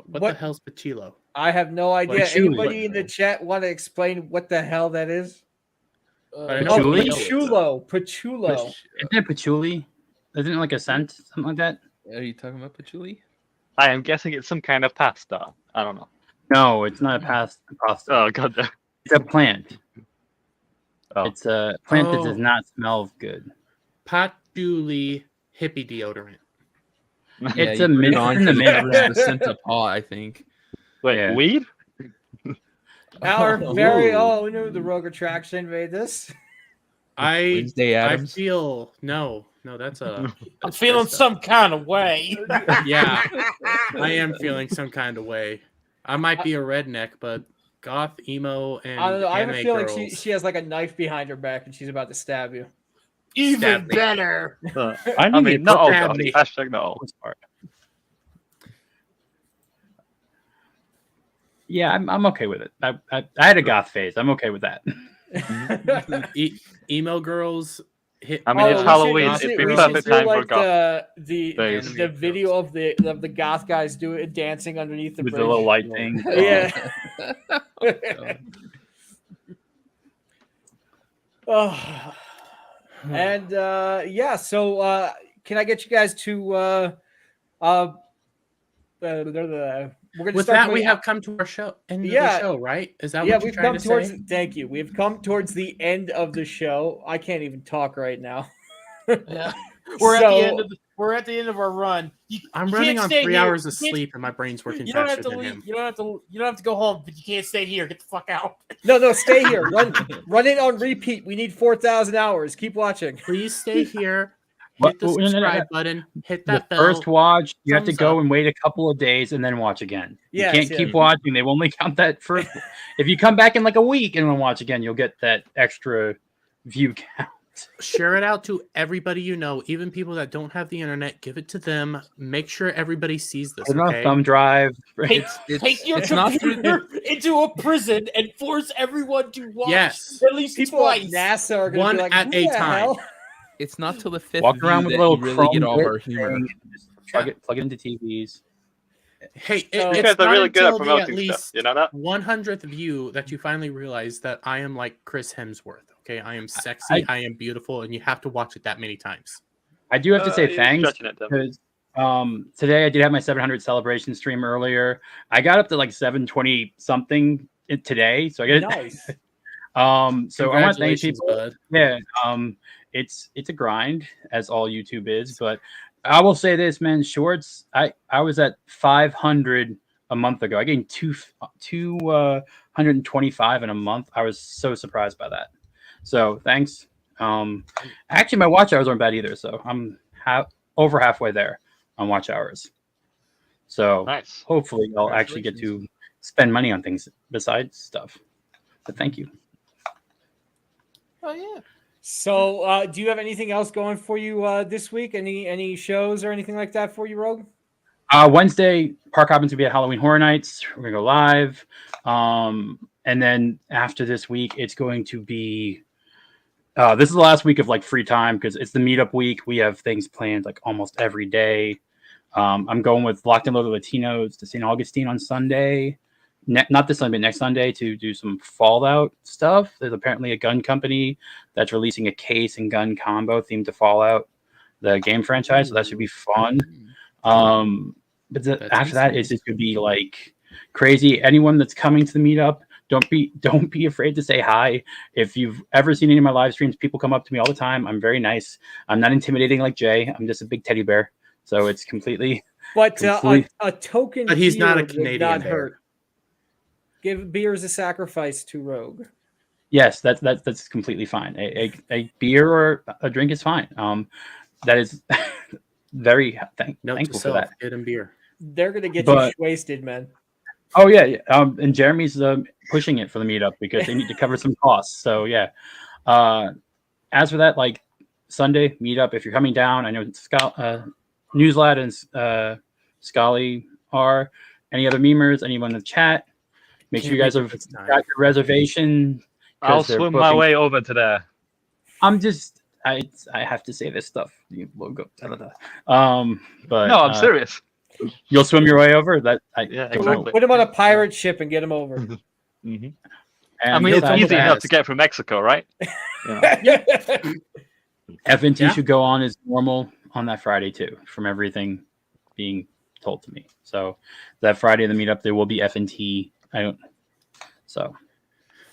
What the hell's Pachilo? I have no idea. Patchouli. Anybody in the chat want to explain what the hell that is? I Oh, know Patchouli? Pachulo. Isn't it patchouli? Isn't it like a scent, something like that? Are you talking about patchouli? I am guessing it's some kind of pasta. I don't know. No, it's not a pasta. Oh god. It's a plant. Oh. It's a plant that does Oh. not smell good. Patchouli hippie deodorant. It's you a put mid it on in the 'cause it mid. covers the scent of pot, I think. Wait, Yeah. weed? Our very own the Rogue Attraction made this. I Wednesday I Addams. feel no, that's a. I'm that's feeling Krista. some kind of way. Yeah, I am feeling some kind of way. I might be a redneck, but goth, emo, and I don't know. I have a anime feeling girls. she has like a knife behind her back and she's about to stab you. Even Stab me. better. I need mean, to not all stab goth. me. Hashtag not all. Yeah, I'm okay with it. I had a goth phase. I'm okay with that. Emo girls. I mean, it's we Halloween. we It'd be we perfect do time for like goth. the phase. video of the goth guys dancing underneath the With bridge. the little light thing. Yeah. Oh. And yeah, so can I get you guys to we're gonna With start that, doing- we have come to our show. End of Yeah. the show, right? Is that yeah, what you're we've trying come to towards say? thank you. We've come towards the end of the show. I can't even talk right now. Yeah. We're at the end of our run. I'm you running can't on stay 3 here. hours of You can't- sleep, and my brain's working You don't have faster to than leave. him. You don't have to go home, but you can't stay here. Get the fuck out. No, stay here. Run it on repeat. We need 4,000 hours. Keep watching. Please stay here. What- Hit the no, no, no, no. subscribe button. Hit The that bell. first watch, you have to thumbs go up. and wait a couple of days and then watch again. Yes, you can't yeah. keep watching. They will only count that first. If you come back in like a week and then watch again, you'll get that extra view count. Share it out to everybody you know, even people that don't have the internet. Give it to them. Make sure everybody sees this. Put it on a Okay? thumb drive. Take your it's not through computer into a prison and force everyone to watch Yes. at least People twice. at NASA are going One to be like, at "Who a the time." hell?" It's not till the fifth Walk view around with a that little you really Chrome get all of our lit humor. thing and just plug it into TVs. Hey, So- it's You guys are not really good at until the promoting least stuff. You know that? 100th view that you finally realize that I am like Chris Hemsworth. Okay, I am sexy, I am beautiful, and you have to watch it that many times. I do have to say You're thanks stretching it, Tim. because today I did have my 700 celebration stream earlier. I got up to like 720 something today, so I get Nice. So I want to thank Congratulations, people. bud. Yeah, it's a grind as all YouTube is, but I will say this, man. Shorts. I was at 500 a month ago. I gained 225 in a month. I was so surprised by that. So thanks. Actually, my watch hours aren't bad either. So I'm over halfway there on watch hours. So Nice. hopefully I'll actually get to spend money on things besides stuff. But thank you. Oh yeah. So, do you have anything else going for you this week? Any shows or anything like that for you, Rogue? Wednesday, Park happens to be at Halloween Horror Nights. We're gonna go live. And then after this week, it's going to be this is the last week of like free time because it's the meetup week. We have things planned like almost every day. I'm going with Locked and Loaded Latinos to St. Augustine on Sunday. Not this Sunday, but next Sunday to do some Fallout stuff. There's apparently a gun company that's releasing a case and gun combo themed to Fallout, the game franchise. So that should be fun. But after that, it's just going to be like crazy. Anyone that's coming to the meetup, don't be afraid to say hi. If you've ever seen any of my live streams, people come up to me all the time. I'm very nice. I'm not intimidating like Jay. I'm just a big teddy bear. So it's completely. But a token. But he's not a beer would Canadian not bear. hurt. Give beer as a sacrifice to Rogue. Yes, that's completely fine. A beer or a drink is fine. That is very thankful for that. Get him beer. They're gonna get you wasted, man. Oh yeah. And Jeremy's pushing it for the meetup because they need to cover some costs. So yeah. As for that, like Sunday meetup, if you're coming down, I know NewsLad and Scully are. Any other memers? Anyone in the chat? Make sure you guys have got your reservation. I'll swim my way over to there. I have to say this stuff. The logo. But No, I'm serious. You'll swim your way over. Yeah, exactly. Put him on a pirate ship and get him over. Mm-hmm. I And mean, it's besides easy enough to that, get from Mexico, right? FNT Yeah. should go on as normal on that Friday too, from everything being told to me. So that Friday of the meetup, there will be FNT. So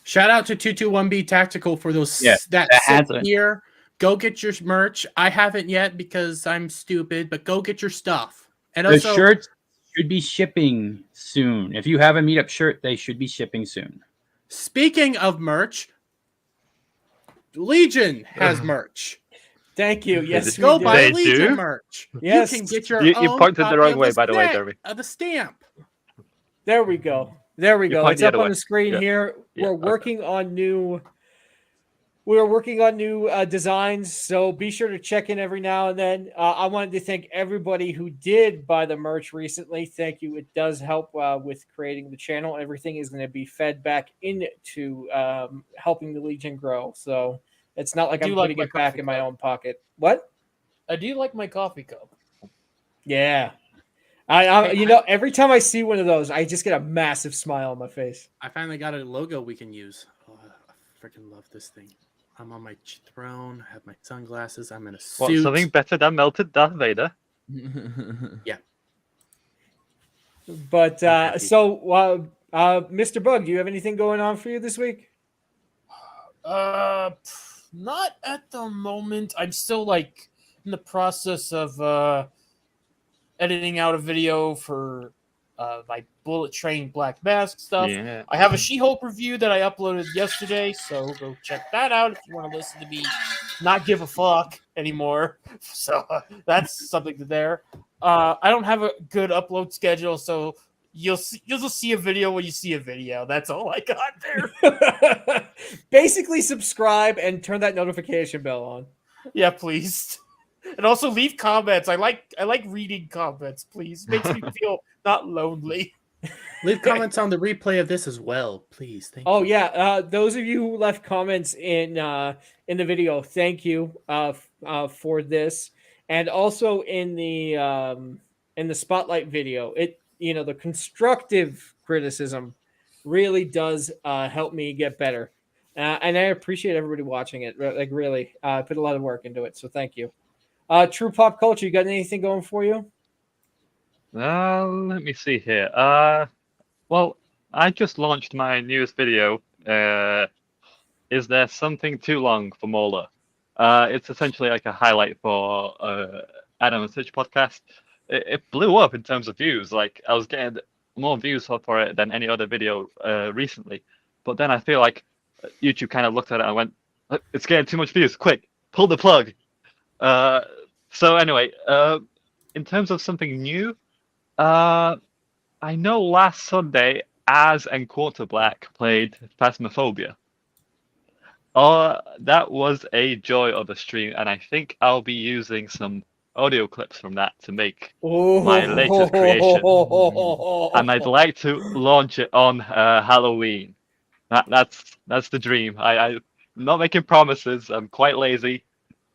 Shout out to 221B Tactical for those Yeah, that has sit it. here. Go get your merch. I haven't yet because I'm stupid, but go get your stuff. And the also, shirts should be shipping soon. If you have a meetup shirt, they should be shipping soon. speaking of merch, Legion has merch. Thank you. Yes, They- Go we buy do. Legion merch. Yes. You can get your You own pointed the copy wrong of way, by the way, Dermy. Of the stamp. There we go. There we You go. point It's the up other on way. the screen Yeah. here. Yeah, We're okay. working on new. We're working on new designs, so be sure to check in every now and then. I wanted to thank everybody who did buy the merch recently. Thank you. It does help with creating the channel. Everything is going to be fed back into helping the Legion grow. So it's not like I I'm do like putting my it back coffee in my cup. own pocket. What? I do like my coffee cup. Yeah. I you know, every time I see one of those, I just get a massive smile on my face. I finally got a logo we can use. Oh, I freaking love this thing. I'm on my throne. I have my sunglasses. I'm in a suit. What, something better than melted Darth Vader? Yeah. But happy. Mr. Bug, do you have anything going on for you this week? Not at the moment. I'm still like in the process of editing out a video for my Bullet Train Black Mask stuff. Yeah. I have a She-Hulk review that I uploaded yesterday, so go check that out if you want to listen to me not give a fuck anymore. So that's something to there. I don't have a good upload schedule, so you'll just see a video when you see a video. That's all I got there. Basically, subscribe and turn that notification bell on. Yeah, please. And also leave comments. I like reading comments, please. Makes me feel not lonely. Leave comments on the replay of this as well, please. Thank Oh you. yeah, those of you who left comments in the video, thank you for this, and also in the spotlight video. The constructive criticism really does help me get better, and I appreciate everybody watching it. Like really, put a lot of work into it, so thank you. True Pop Culture, you got anything going for you? Let me see here. Well, I just launched my newest video. Is there something too long for Mola? It's essentially like a highlight for Adam and Stitch podcast. It blew up in terms of views. Like I was getting more views for it than any other video recently. But then I feel like YouTube kind of looked at it and went, "It's getting too much views. Quick, pull the plug." So anyway, in terms of something new, I know last Sunday, Az and Quarter Black played Phasmophobia. That was a joy of a stream, and I think I'll be using some audio clips from that to make my latest creation. And I'd like to launch it on Halloween. That's the dream. I'm not making promises. I'm quite lazy,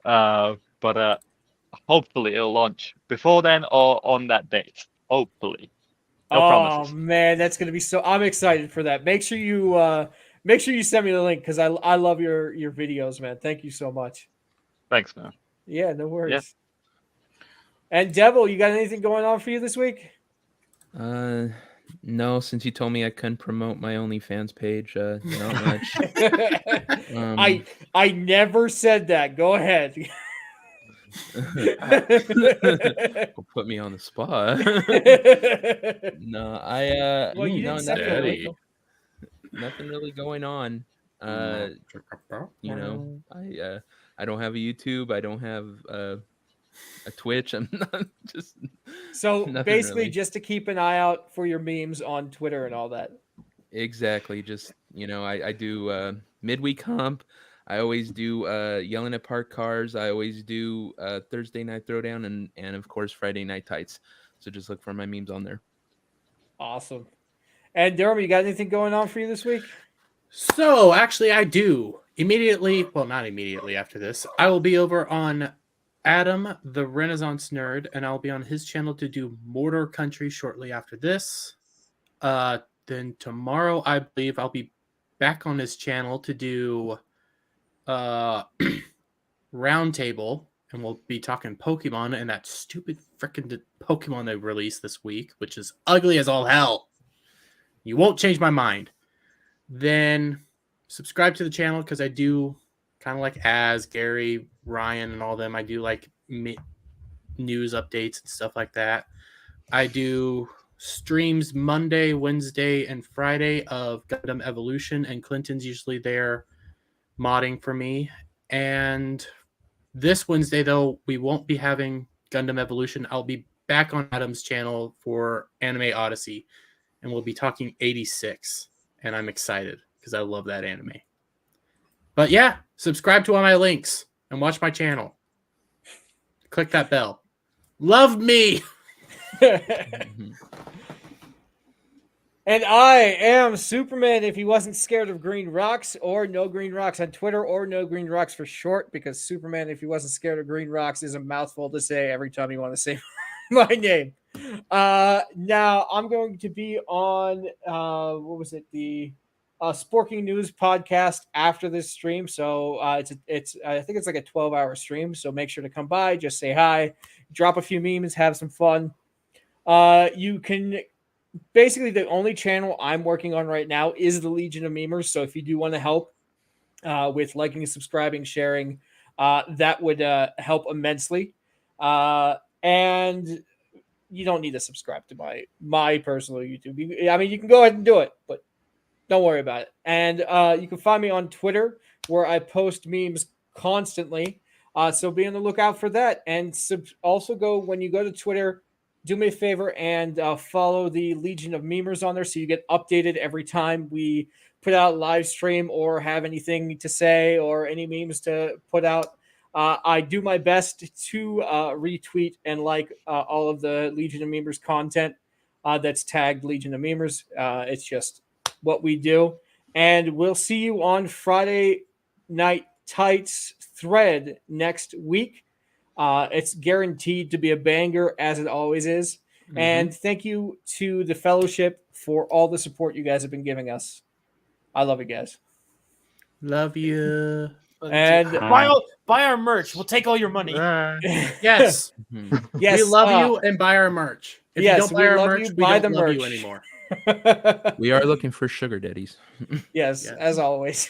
but hopefully it'll launch before then or on that date. Hopefully. No promises. Man, that's gonna be so. I'm excited for that. Make sure you send me the link because I love your videos, man. Thank you so much. Thanks, man. Yeah, no worries. Yeah. And Devil, you got anything going on for you this week? No, since you told me I couldn't promote my OnlyFans page, not much. I never said that. Go ahead. Put me on the spot. No, Well, you no, didn't say that. nothing really going on. I don't have a YouTube. I don't have a Twitch. I'm not just so basically really. just to keep an eye out for your memes on Twitter and all that. Exactly. Just I do midweek hump. I always do yelling at parked cars. I always do Thursday night throwdown and of course Friday night tights. So just look for my memes on there. Awesome. And Dermy, you got anything going on for you this week? So actually, I do. Not immediately after this, I will be over on Adam, the Renaissance Nerd, and I'll be on his channel to do Mordor Country shortly after this. Then tomorrow, I believe I'll be back on his channel to do Roundtable, and we'll be talking Pokemon and that stupid freaking Pokemon they released this week, which is ugly as all hell. You won't change my mind. Then subscribe to the channel because I do kind of like Gary, Ryan, and all them. I do like news updates and stuff like that. I do streams Monday, Wednesday, and Friday of Gundam Evolution, and Clinton's usually there modding for me. And this Wednesday, though, we won't be having Gundam Evolution. I'll be back on Adam's channel for Anime Odyssey, and we'll be talking 86, and I'm excited because I love that anime. But yeah, subscribe to all my links and watch my channel. Click that bell. Love me! And I am Superman if he wasn't scared of green rocks, or Nogreenrocks on Twitter, or Nogreenrocks for short, because Superman if he wasn't scared of green rocks is a mouthful to say every time you want to say my name. Now I'm going to be on the Sporking News podcast after this stream. So it's I think it's like a 12-hour stream. So make sure to come by, just say hi, drop a few memes, have some fun. You can basically, the only channel I'm working on right now is the Legion of Memers. So if you do want to help with liking, subscribing, sharing, that would help immensely. And you don't need to subscribe to my personal YouTube. I mean, you can go ahead and do it, but don't worry about it. And you can find me on Twitter, where I post memes constantly. So be on the lookout for that. And also when you go to Twitter, do me a favor and follow the Legion of Memers on there so you get updated every time we put out a live stream or have anything to say or any memes to put out. I do my best to retweet and like all of the Legion of Memers content that's tagged Legion of Memers. It's just what we do. And we'll see you on Friday Night Tights thread next week. It's guaranteed to be a banger, as it always is. Mm-hmm. And thank you to the Fellowship for all the support you guys have been giving us. I love you guys. Love you. And buy our merch. We'll take all your money. Yes. Yes. We love you and buy our merch. If you don't buy our merch, we don't love you anymore. We are looking for sugar daddies. Yes, as always.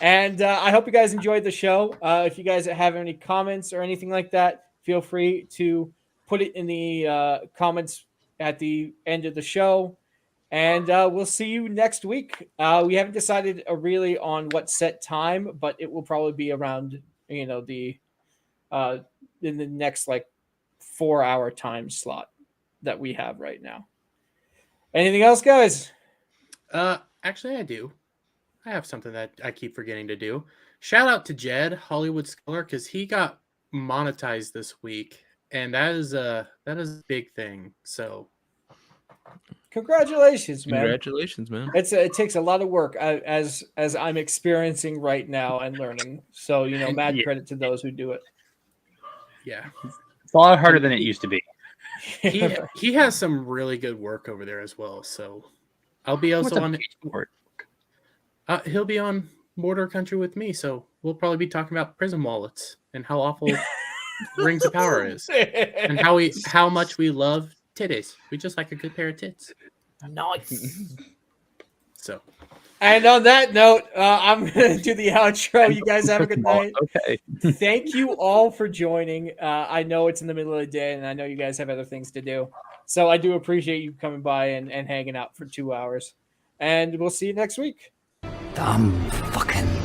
And I hope you guys enjoyed the show. If you guys have any comments or anything like that, feel free to put it in the comments at the end of the show. And we'll see you next week. We haven't decided really on what set time, but it will probably be around, in the next 4-hour time slot that we have right now. Anything else, guys? Actually, I do. I have something that I keep forgetting to do. Shout out to Jed, Hollywood Scholar, because he got monetized this week, and that is a big thing. So, congratulations, man! Congratulations, man! It takes a lot of work, as I'm experiencing right now and learning. So mad credit to those who do it. Yeah, it's a lot harder than it used to be. He has some really good work over there as well. So I'll be also on. He'll be on Mordor Country with me, so we'll probably be talking about prison wallets and how awful Rings of Power is, and how much we love titties. We just like a good pair of tits. Nice. So, and on that note, I'm gonna do the outro. You guys have a good night. Okay. Thank you all for joining. I know it's in the middle of the day, and I know you guys have other things to do, so I do appreciate you coming by and hanging out for 2 hours. And we'll see you next week. Dumb fucking